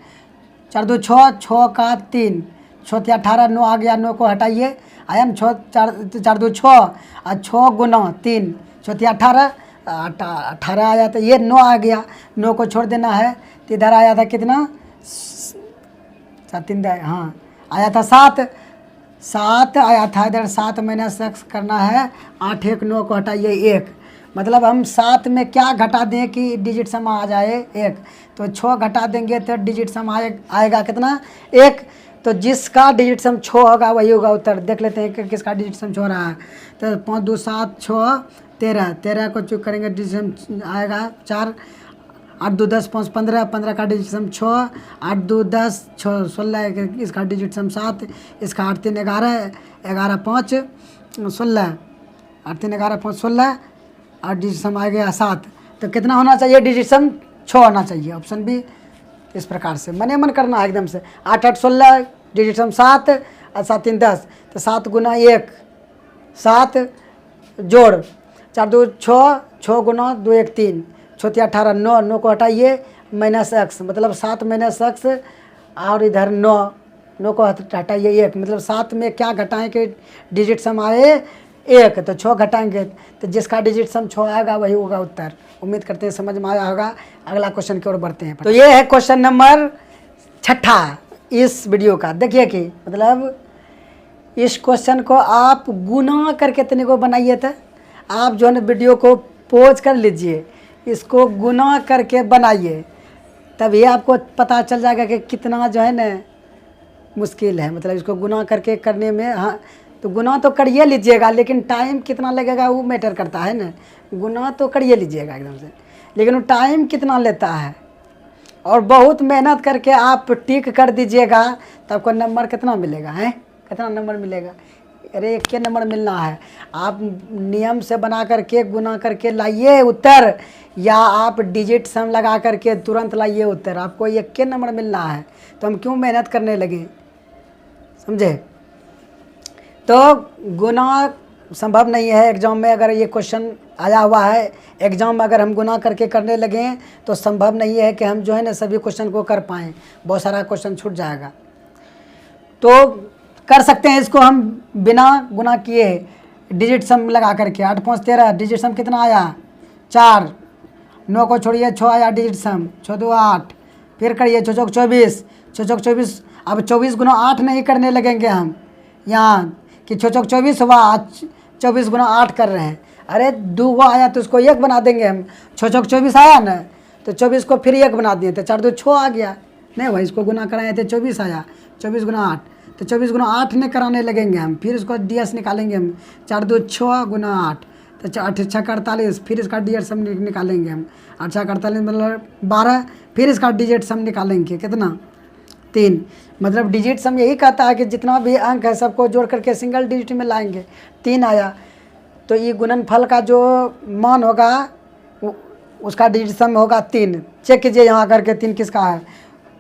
4 2 6 6 का 3 6 3 18 9 आ गया, 9 को हटाइए, आया ना 6 4 2 6 और 6 गुना 3 6 3 18 18 आया, तो ये 9 आ गया। 9 को छोड़ देना है, तो इधर आया था कितना? 7 3 हाँ आया था 7 7 आया था इधर। 7 माइनस x करना है, 8 1 9 को हटाइए 1, मतलब हम 7 में क्या घटा दें कि डिजिट सम आ जाए 1, तो 6 घटा देंगे तो डिजिट सम आएगा कितना? 1। तो जिसका डिजिट सम 6 होगा वही होगा उत्तर। देख लेते हैं कि किसका डिजिट सम 6 हो रहा है। तो 5 2 7 6 13 13 को चूक करेंगे, डिजिट सम आएगा 4। 8 2 10 5 15 15 का डिजिट सम 6। 8 2 10 6 16 इसका डिजिट सम 7। इसका 8 3 11 11 5 16 8 3 11 5 16 और डिजिट सम आ गया 7। तो कितना होना चाहिए? डिजिट सम 6 होना चाहिए। Option B. इस प्रकार से मने मन करना है एकदम से। 8 8 16 डिजिट सम 7 और 7 3 10, तो 7 गुना 1 7 जोड़ 4 2 6 6 गुना 2 1 3 6 3 18 9 9 को हटाइए, माइनस x, मतलब 7 माइनस x, और इधर 9 9 को हटाइए 1, मतलब 7 में क्या घटाएं कि डिजिट सम आए 1, तो 6 घटाएंगे, तो जिसका डिजिट सम 6 आएगा वही होगा उत्तर। उम्मीद करते हैं समझ में आया होगा। अगला क्वेश्चन की ओर बढ़ते हैं। तो ये है क्वेश्चन नंबर 6 इस वीडियो का। देखिए कि मतलब इस क्वेश्चन को आप गुना करके तनिक को बनाइए, था आप जो है ना वीडियो को पॉज कर लीजिए, इसको गुना करके बनाइए, तभी आपको पता चल जाएगा कि कितना जो है ना मुश्किल है। मतलब इसको गुना करके करने में, हाँ तो गुना तो करिए लीजिएगा, लेकिन टाइम कितना लगेगा वो मैटर करता है ना। गुना तो करिए लीजिएगा एकदम से, लेकिन वो टाइम कितना लेता है। और बहुत मेहनत करके आप टिक कर दीजिएगा तो आपको नंबर कितना मिलेगा है? कितना नंबर मिलेगा? अरे 1 नंबर मिलना है। आप नियम से बना करके गुना करके लाइए उत्तर, या आप डिजिट सम लगा करके तुरंत लाइए उत्तर, आपको 1 नंबर मिलना है। तो हम क्यों मेहनत करने लगे? समझे? तो गुना संभव नहीं है। एग्ज़ाम में अगर ये क्वेश्चन आया हुआ है, एग्ज़ाम में अगर हम गुना करके करने लगें तो संभव नहीं है कि हम जो है ना सभी क्वेश्चन को कर पाएँ, बहुत सारा क्वेश्चन छूट जाएगा। तो कर सकते हैं इसको हम बिना गुना किए, डिजिट सम लगा करके। 8 5 13, डिजिट सम कितना आया 4, 9 को छोड़िए 6 आया डिजिट सम, 6 2 8, फिर करिए 6 चौक 24, 6 चौक 24। अब 24 गुना 8 नहीं करने लगेंगे हम यहाँ कि 6 चौक 24 हुआ, 24 गुना 8 कर रहे हैं। अरे 2 को आया तो उसको 1 बना देंगे हम। 6 चौक 24 आया ना, तो 24 को फिर 1 बना दिए तो 4 2 6 आ गया। नहीं भाई, इसको गुना कराए थे 24 आया, 24 गुना 8, तो 24 गुना 8 ने कराने लगेंगे हम। फिर इसको ds निकालेंगे हम, 4 2 6 गुना 8, तो 8 6 48, फिर इसका डिजिट सम निकालेंगे हम। 8 6 48 मतलब 12, फिर इसका डिजिट सम निकालेंगे कितना 3। मतलब डिजिट सम यही कहता है कि जितना भी अंक है सबको जोड़ करके सिंगल डिजिट में लाएंगे। 3 आया तो ये गुणनफल का जो मान होगा उसका डिजिट सम होगा 3। चेक कीजिए यहाँ करके 3 किसका है।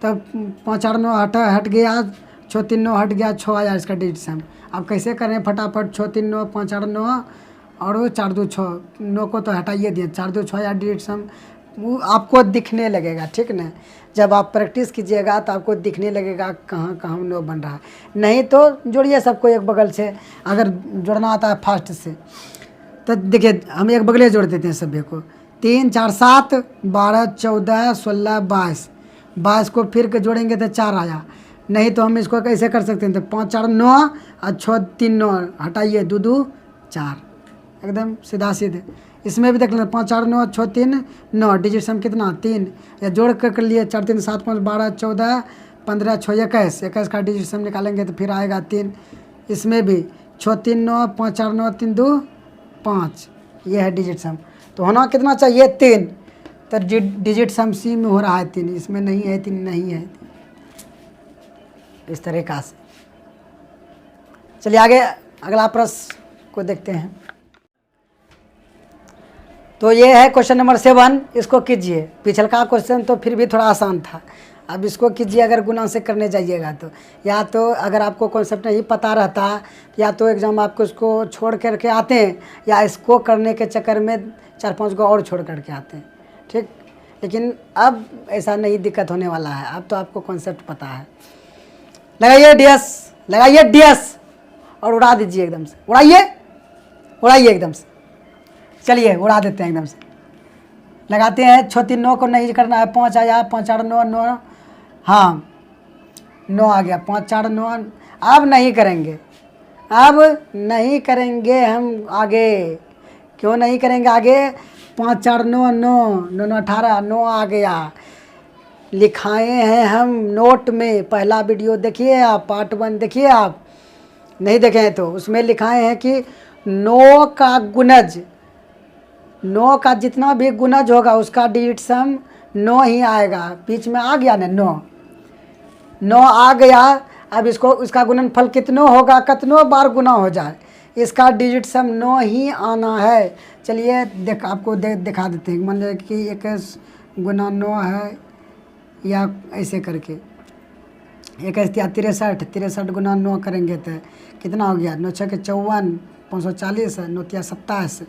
तब 5 8 9 हट गया, 6 3 9 हट गया, 6 आया इसका डिजिट सम। अब कैसे करें फटाफट, 6 3 9 5 8 9 और 4 2 6, 9 को तो हटाइए दिए, 4 2 6 आया डिजिट सम। वो आपको दिखने लगेगा, ठीक ना। जब आप प्रैक्टिस कीजिएगा तो आपको दिखने लगेगा कहाँ कहाँ 9 बन रहा है। नहीं तो जोड़िए सबको एक बगल से, अगर जोड़ना आता है फास्ट से। तो देखिए हम एक बगले जोड़ देते हैं सभी को। 3 4 7 12 14 16 22, 22 को फिर के जोड़ेंगे तो 4 आया। नहीं तो हम इसको कैसे कर सकते हैं, तो 5 4 9 और 6 3 9 हटाइए, 2 2 4, एकदम सीधा सीधे। इसमें भी देख लेना 5 4 9 6 3 9, डिजिट सम कितना 3, या जोड़ कर लिए 4 3 7 5 12 14 15 6 21, 21 का डिजिट सम निकालेंगे तो फिर आएगा 3। इसमें भी 6 3 9 5 4 9 3 2 5, ये है डिजिट सम। तो होना कितना चाहिए 3, तो डिजिट सम सी में हो रहा है 3, इसमें नहीं है 3, नहीं है 3। इस तरीक़ा से चलिए आगे अगला प्रश्न को देखते हैं। तो ये है क्वेश्चन नंबर 7, इसको कीजिए। पिछला का क्वेश्चन तो फिर भी थोड़ा आसान था, अब इसको कीजिए अगर गुना से करने जाइएगा तो। या तो अगर आपको कॉन्सेप्ट नहीं पता रहता, या तो एग्ज़ाम आपको इसको छोड़ करके आते हैं, या इसको करने के चक्कर में 4 5 को और छोड़ करके आते हैं, ठीक। लेकिन अब ऐसा नहीं दिक्कत होने वाला है, अब तो आपको कॉन्सेप्ट पता है। लगाइए ds, लगाइए ds और उड़ा दीजिए एकदम से, उड़ाइए एकदम से। चलिए उड़ा देते हैं एकदम से, लगाते हैं। 6 3 9 को नहीं करना है, 5 आया, 5 4 9 9, हाँ 9 आ गया, 5 4 9। अब नहीं करेंगे, अब नहीं करेंगे हम आगे। क्यों नहीं करेंगे आगे, 5 4 9 9 9 9 18, 9 आ गया। लिखाए हैं हम नोट में, पहला वीडियो देखिए आप, पार्ट 1 देखिए आप, नहीं देखे हैं तो उसमें लिखाए हैं कि 9 का गुणज, 9 का जितना भी गुणज होगा उसका डिजिट सम 9 ही आएगा। बीच में आ गया ना 9 आ गया। अब इसको इसका गुणनफल कितनों होगा, कितनों बार गुना हो जाए, इसका डिजिट सम 9 ही आना है। चलिए आपको दिखा देते हैं। मान लीजिए कि 21 गुना 9 है, या ऐसे करके 21 या 63 गुना 9 करेंगे तो कितना हो गया, 9 6 के 54, 540, 9 3 27,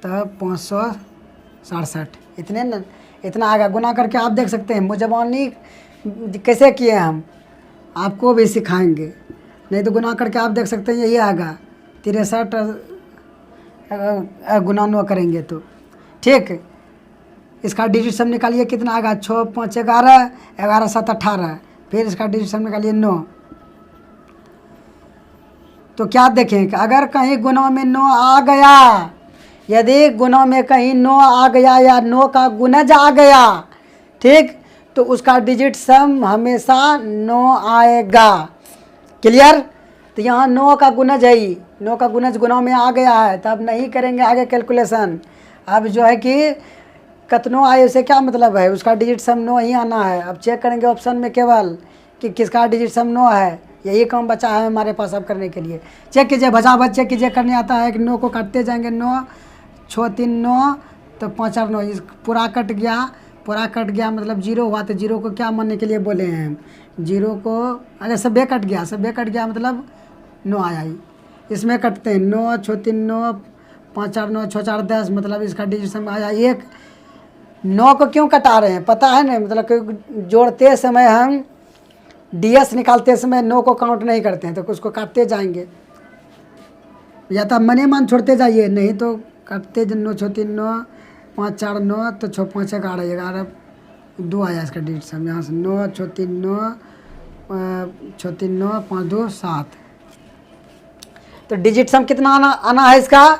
तब 567, इतने न इतना आएगा। गुना करके आप देख सकते हैं। मुजबानी कैसे किए हम आपको भी सिखाएंगे, नहीं तो गुना करके आप देख सकते हैं यही आएगा। 63 गुना 9 करेंगे तो ठीक। इसका डिजिट सम निकालिए कितना आएगा, 6 5 11, 11 7 18, फिर इसका डिजिट सम निकालिए 9। तो क्या देखें कि अगर कहीं गुना में 9 आ गया, यदि गुना में कहीं 9 आ गया या 9 का गुणज आ गया, ठीक, तो उसका डिजिट सम हमेशा 9 आएगा। क्लियर। तो यहाँ 9 का गुणज है ही, 9 का गुणज गुना में आ गया है, तब नहीं करेंगे आगे कैलकुलेशन। अब जो है कि कितनों आए उसे क्या मतलब है, उसका डिजिट सम 9 ही आना है। अब चेक करेंगे ऑप्शन में केवल कि किसका डिजिट सम 9 है, यही काम बचा है हमारे पास अब करने के लिए। चेक कीजिए, बचा चेक कीजिए, करने आता है कि 9 को काटते जाएंगे, 9 6 3 9, तो 5 4 9, पूरा कट गया मतलब 0 हुआ। तो 0 को क्या मानने के लिए बोले हैं हम, 0 को अगर सभ्य कट गया मतलब 9 आया ही। इसमें कटते हैं 9 6 3 9 5 4 9 6 4 10, मतलब इसका डिजिट सम आया 1। 9 को क्यों कटा रहे हैं पता है ना, मतलब कि जोड़ते समय हम DS निकालते समय 9 को काउंट नहीं करते हैं, तो उसको काटते जाएंगे, या तो मने मान छोड़ते जाइए, नहीं तो काटते 9 6 3 9 5 4 9, तो 6 5 11 11 2 आया इसका डिजिट सम। यहाँ से 9 6 3 9 6 3 9 5 2 7, तो डिजिट सम कितना आना है इसका?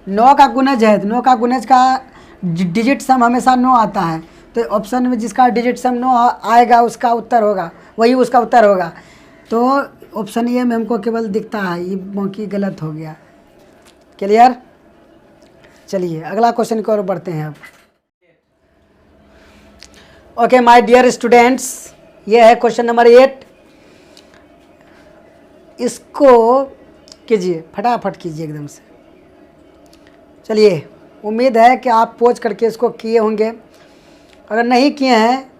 9 का गुणज है, 9 का गुणज का डिजिट सम हमेशा 9 आता है, तो ऑप्शन में जिसका डिजिट सम 9 आएगा उसका उत्तर होगा, वही उसका उत्तर होगा। तो ऑप्शन ए में हमको केवल दिखता है, ये बाकी गलत हो गया। क्लियर? चलिए अगला क्वेश्चन की ओर बढ़ते हैं अब। ओके माय डियर स्टूडेंट्स, ये है क्वेश्चन नंबर 8। इसको कीजिए, फटाफट कीजिए एकदम से। चलिए, उम्मीद है कि आप पोज करके इसको किए होंगे, अगर नहीं किए हैं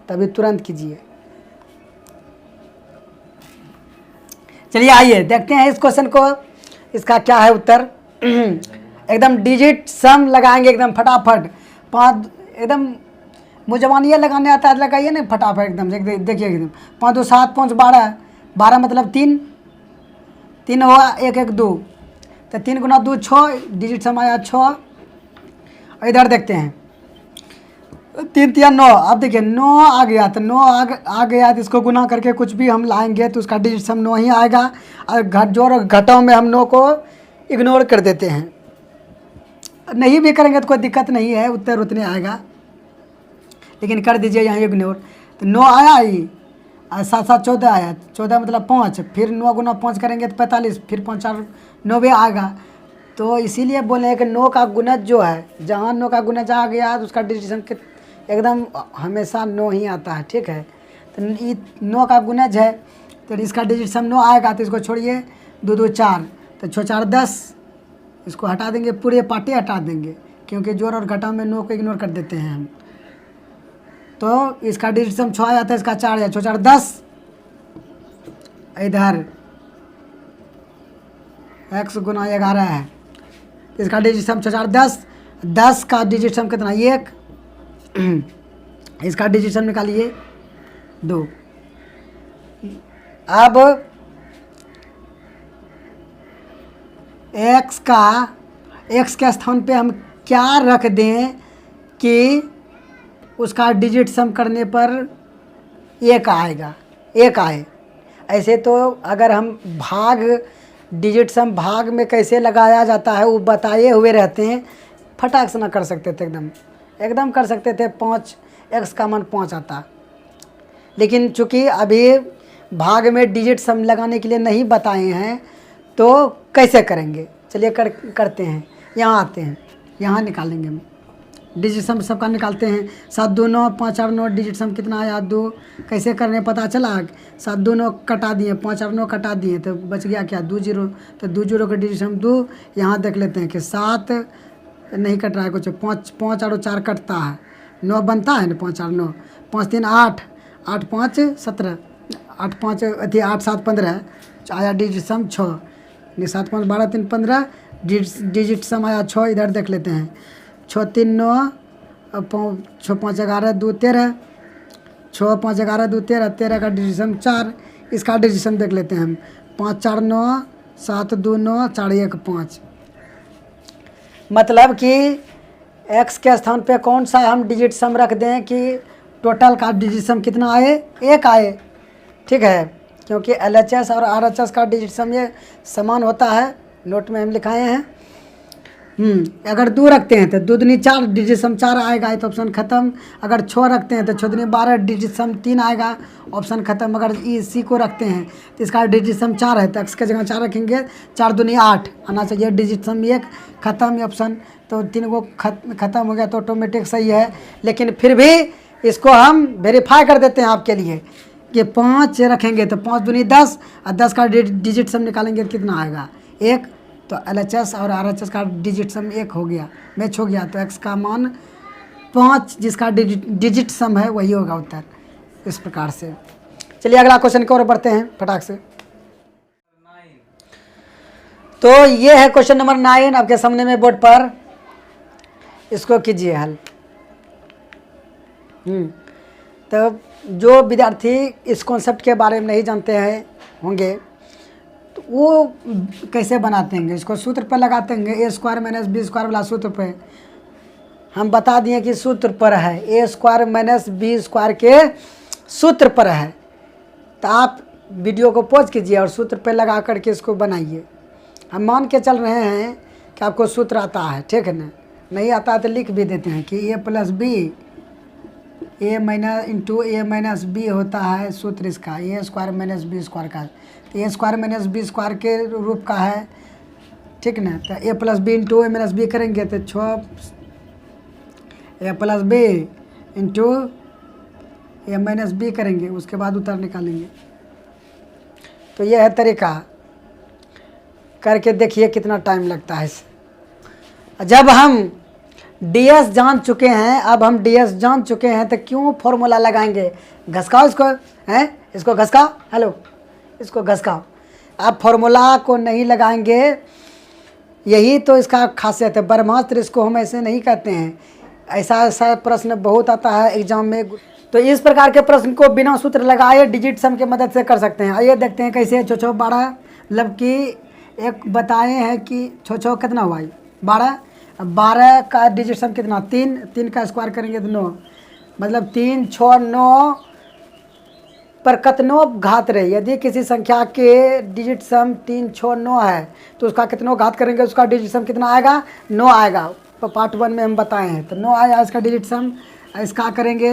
तभी तुरंत कीजिए। चलिए आइए देखते हैं इस क्वेश्चन को, इसका क्या है उत्तर। एकदम डिजिट सम लगाएंगे एकदम फटाफट, 5 एकदम मुझे लगाने आता है, लगाइए ना फटाफट एकदम से। देखिए एकदम 5 2 7 5 12, 12 मतलब 3 3 हुआ, 1 1 2, तो 3 गुना 2 6, डिजिट सम आया 6। इधर देखते हैं 3 3 9, अब देखिए 9 आ गया, तो 9 आ गया, तो इसको गुना करके कुछ भी हम लाएंगे तो उसका डिजिट सम 9 ही आएगा। और जोड़ और घटाओं में हम 9 को इग्नोर कर देते हैं, नहीं भी करेंगे तो कोई दिक्कत नहीं है, उत्तर उतने आएगा, लेकिन कर दीजिए यहाँ इग्नोर। तो 9 आया ही, 7 7 14 आया, 14 मतलब 5, फिर 9 गुना 5 करेंगे तो 45, फिर 5 4 90 आएगा। तो इसीलिए बोले हैं कि 9 का गुणज जो है, जहाँ 9 का गुणज आ गया तो उसका डिजिट सम एकदम हमेशा 9 ही आता है, ठीक है। तो 9 का गुणज है तो इसका डिजिट सम 9 आएगा, तो इसको छोड़िए, 2 2 4, तो 6 4 10, इसको हटा देंगे, पूरे पार्टे हटा देंगे, क्योंकि जोड़ और घटाव में 9 को इग्नोर कर देते हैं हम। तो इसका डिजिट सम 6 आता है, इसका 4 है, 6 4 10, इधर x गुना 11 है, इसका डिजिट सम 6 4 10, 10 का डिजिट सम कितना 1, इसका डिजिट सम निकालिए 2। अब x के स्थान पे हम क्या रख दें कि उसका डिजिट सम करने पर 1 आएगा, 1 आए। ऐसे तो अगर हम भाग डिजिट सम भाग में कैसे लगाया जाता है वो बताए हुए रहते हैं, फटाक से ना कर सकते थे, एकदम कर सकते थे, 5 x का मान 5 आता। लेकिन चूँकि अभी भाग में डिजिट सम लगाने के लिए नहीं बताए हैं तो कैसे करेंगे, चलिए करते हैं। यहाँ आते हैं, यहाँ निकालेंगे हम डिजिट सम सबका निकालते हैं। 7 2 9 5 4 9, डिजिट सम कितना आया 2, कैसे करने पता चला, 7 2 9 कटा दिए, 5 4 9 कटा दिए, तो बच गया क्या 2 0, तो 2 0 का डिजिट सम 2। यहाँ देख लेते हैं कि 7 नहीं कट रहा है कुछ, 5 और 4 कटता है, 9 बनता है ना, 5 4 9, 5 3 8, 8 5 17, 8 5 8 7 15, आया डिजिट सम 6, 7 5 12 3 15, डिजिट सम आया 6। इधर देख लेते हैं 6 3 9, 6 5 11 2 13, 6 5 11 2 13, 13 का डिजिट सम 4, इसका डिजिट सम देख लेते हैं हम, 5 4 9 7 2 9 4 1 5। मतलब कि x के स्थान पे कौन सा हम डिजिट सम रख दें कि टोटल का डिजिट सम कितना आए, 1 आए, ठीक है, क्योंकि LHS और RHS का डिजिट सम ये समान होता है, नोट में हम लिखाए हैं। अगर 2 रखते हैं तो 2 दूनी 4, डिजिट सम 4 आएगा, तो ऑप्शन खत्म। अगर 6 रखते हैं तो 6 दूनी 12, डिजिट सम 3 आएगा, ऑप्शन खत्म। अगर इसी को रखते हैं तो इसका डिजिट सम 4 है, तो x के जगह 4 रखेंगे, 4 दूनी 8 आना चाहिए, डिजिट सम 1, खत्म ऑप्शन। तो 3 को खत्म हो गया तो ऑटोमेटिक सही है। लेकिन फिर भी इसको हम वेरीफाई कर देते हैं आपके लिए कि 5 रखेंगे तो 5 दूनी 10, और 10 का डिजिट सम निकालेंगे तो कितना आएगा 1, तो LHS और RHS का डिजिट सम 1 हो गया, मैच हो गया, तो x का मान 5 जिसका डिजिट सम है वही होगा उत्तर, इस प्रकार से। चलिए अगला क्वेश्चन की ओर बढ़ते हैं फटाक से। तो ये है क्वेश्चन नंबर 9 आपके सामने में बोर्ड पर, इसको कीजिए हल। तो जो विद्यार्थी इस कॉन्सेप्ट के बारे में नहीं जानते हैं होंगे तो वो कैसे बनाते हैं, इसको सूत्र पर लगाते हैं। ए स्क्वायर माइनस बी स्क्वायर वाला सूत्र पे हम बता दिए कि सूत्र पर है, ए स्क्वायर माइनस बी स्क्वायर के सूत्र पर है। तो आप वीडियो को पॉज कीजिए और सूत्र पर लगा करके इसको बनाइए। हम मान के चल रहे हैं कि आपको सूत्र आता है, ठीक है ना। नहीं आता है तो लिख भी देते हैं कि ए प्लस बी ए माइनस इंटू ए माइनस बी होता है सूत्र इसका, ए स्क्वायर माइनस बी स्क्वायर का। तो ए स्क्वायर माइनस बी स्क्वायर के रूप का है, ठीक ना। तो ए प्लस बी इंटू ए माइनस बी करेंगे तो 6 ए प्लस बी इंटू ए माइनस बी करेंगे, उसके बाद उत्तर निकालेंगे। तो यह है तरीका, करके देखिए कितना टाइम लगता है इसे। जब हम ds जान चुके हैं, अब हम ds जान चुके हैं तो क्यों फॉर्मूला लगाएंगे। घसकाओ इसको, हैं इसको घसकाओ, हेलो इसको घसकाओ। आप फॉर्मूला को नहीं लगाएंगे, यही तो इसका खासियत है। ब्रह्मास्त्र इसको हम ऐसे नहीं कहते हैं। ऐसा प्रश्न बहुत आता है एग्जाम में। तो इस प्रकार के प्रश्न को बिना सूत्र लगाए डिजिट सम की मदद से कर सकते हैं। आइए देखते हैं कैसे। 6 12 मतलब कि एक बताए हैं कि 6 कितना हुआ 12, 12 का डिजिट सम कितना 3 का स्क्वायर करेंगे तो 9, मतलब 3 6 9 पर कतनो घात रहे। यदि किसी संख्या के डिजिट सम 3 6 9 है तो उसका कितनों घात करेंगे, उसका डिजिट सम कितना आएगा 9 आएगा। पार्ट 1 में हम बताए हैं। तो 9 आया इसका डिजिट सम। इसका करेंगे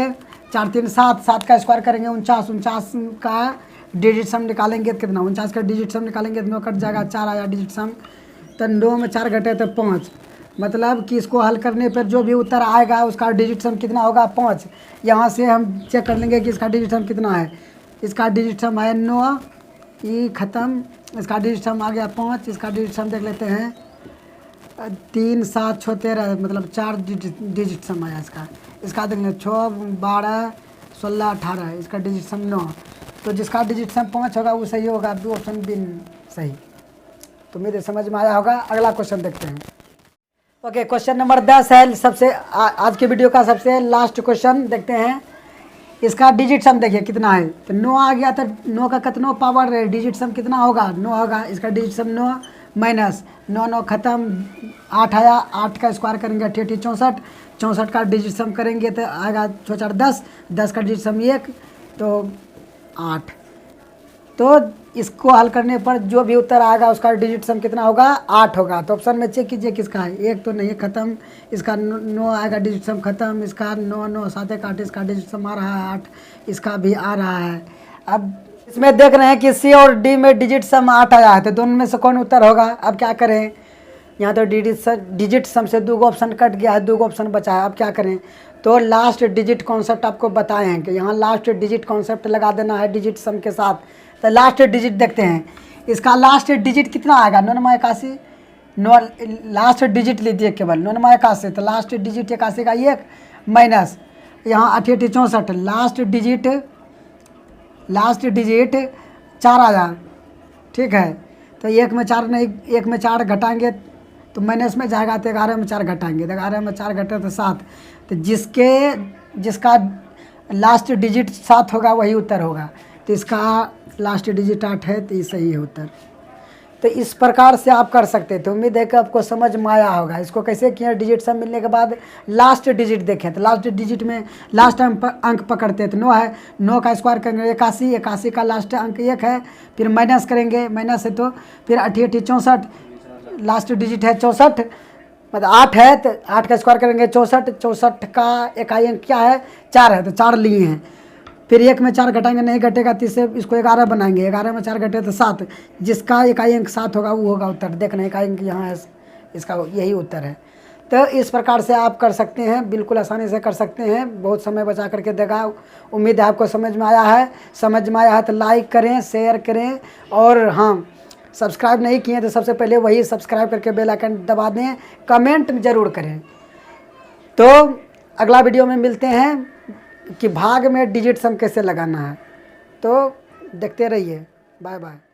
4 3 7, 7 का स्क्वायर करेंगे 49, 49 का डिजिट सम निकालेंगे तो कितना 49 का डिजिट सम निकालेंगे तो 9 कट जाएगा, 4 आया डिजिट सम। तो 9 में 4 घटे तो 5, मतलब कि इसको हल करने पर जो भी उत्तर आएगा उसका डिजिट सम कितना होगा 5। यहाँ से हम चेक कर लेंगे कि इसका डिजिट सम कितना है। इसका डिजिट सम है 9, ये ख़त्म। इसका डिजिट सम आ गया 5। इसका डिजिट सम देख लेते हैं 3 7 6 13, मतलब 4 डिजिट सम आया इसका। इसका देख लें 6 12 16 18, इसका डिजिट सम 9। तो जिसका डिजिट सम 5 होगा वो सही होगा, 2 ऑप्शन भी सही। तो मेरे समझ में आया होगा। अगला क्वेश्चन देखते हैं। ओके, क्वेश्चन नंबर 10 है सबसे आज के वीडियो का सबसे लास्ट क्वेश्चन। देखते हैं इसका डिजिट सम देखिए कितना है। तो 9 आ गया, तो 9 का कितना पावर है, डिजिट सम कितना होगा 9 होगा। इसका डिजिट सम 9 माइनस 9 9 ख़त्म, 8 आया। 8 का स्क्वायर करेंगे 8 8 64, 64 का डिजिट सम करेंगे तो आएगा 6 4 10, 10 का डिजिट सम 1 तो 8। तो इसको हल करने पर जो भी उत्तर आएगा उसका डिजिट सम कितना होगा 8 होगा। तो ऑप्शन में चेक कीजिए किसका है। एक तो नहीं ख़त्म, इसका 9 आएगा डिजिट सम ख़त्म। इसका 9 9 7 1 8, इसका डिजिट सम आ रहा है 8, इसका भी आ रहा है। अब इसमें देख रहे हैं कि सी और डी में डिजिट सम 8 आया है, तो दोनों में से कौन उत्तर होगा। अब क्या करें, यहाँ तो डिजिट सम से 2 ऑप्शन कट गया है, 2 ऑप्शन बचा है। अब क्या करें, तो लास्ट डिजिट कॉन्सेप्ट आपको बताए हैं कि यहाँ लास्ट डिजिट कॉन्सेप्ट लगा देना है डिजिट सम के साथ। तो लास्ट डिजिट देखते हैं, इसका लास्ट डिजिट कितना आएगा 9 81। 9 लास्ट डिजिट लीजिए केवल 9 81, तो लास्ट डिजिट 81 का 1 माइनस यहाँ 8 8 64, लास्ट डिजिट 4 आया, ठीक है। तो 1 में 4 नहीं, 1 में 4 घटाएंगे तो माइनस में जाएगा, तो 11 में 4 घटाएंगे तो 11 में 4 घटे तो 7। तो जिसका लास्ट डिजिट 7 होगा वही उत्तर होगा। तो इसका लास्ट डिजिट 8 है, तो ये सही है उत्तर। तो इस प्रकार से आप कर सकते थे। उम्मीद है कि आपको समझ में आया होगा। इसको कैसे किया, डिजिट सब मिलने के बाद लास्ट डिजिट देखें तो लास्ट डिजिट में लास्ट अंक पकड़ते हैं। तो 9 है, 9 का स्क्वायर करेंगे 81, 81 का लास्ट अंक 1 है, फिर माइनस करेंगे, माइनस है तो फिर 8 8 64, लास्ट डिजिट है 64, मतलब 8 है तो 8 का स्क्वायर करेंगे 64, 64 का इकाई अंक क्या है 4 है, तो 4 लिए हैं। फिर 1 में 4 घटाएंगे, नहीं घटेगा तो इससे इसको 11 बनाएंगे, 11 में 4 घटे तो 7, जिसका इकाई अंक 7 होगा वो होगा उत्तर। देखना इकाई अंक यहाँ है, इसका यही उत्तर है। तो इस प्रकार से आप कर सकते हैं, बिल्कुल आसानी से कर सकते हैं। बहुत समय बचा करके देखा। उम्मीद है आपको समझ में आया है। समझ में आया है तो लाइक करें, शेयर करें, और हाँ सब्सक्राइब नहीं किए तो सबसे पहले वही सब्सक्राइब करके बेल आइकन दबा दें, कमेंट ज़रूर करें। तो अगला वीडियो में मिलते हैं कि भाग में डिजिट सम कैसे लगाना है। तो देखते रहिए, बाय बाय।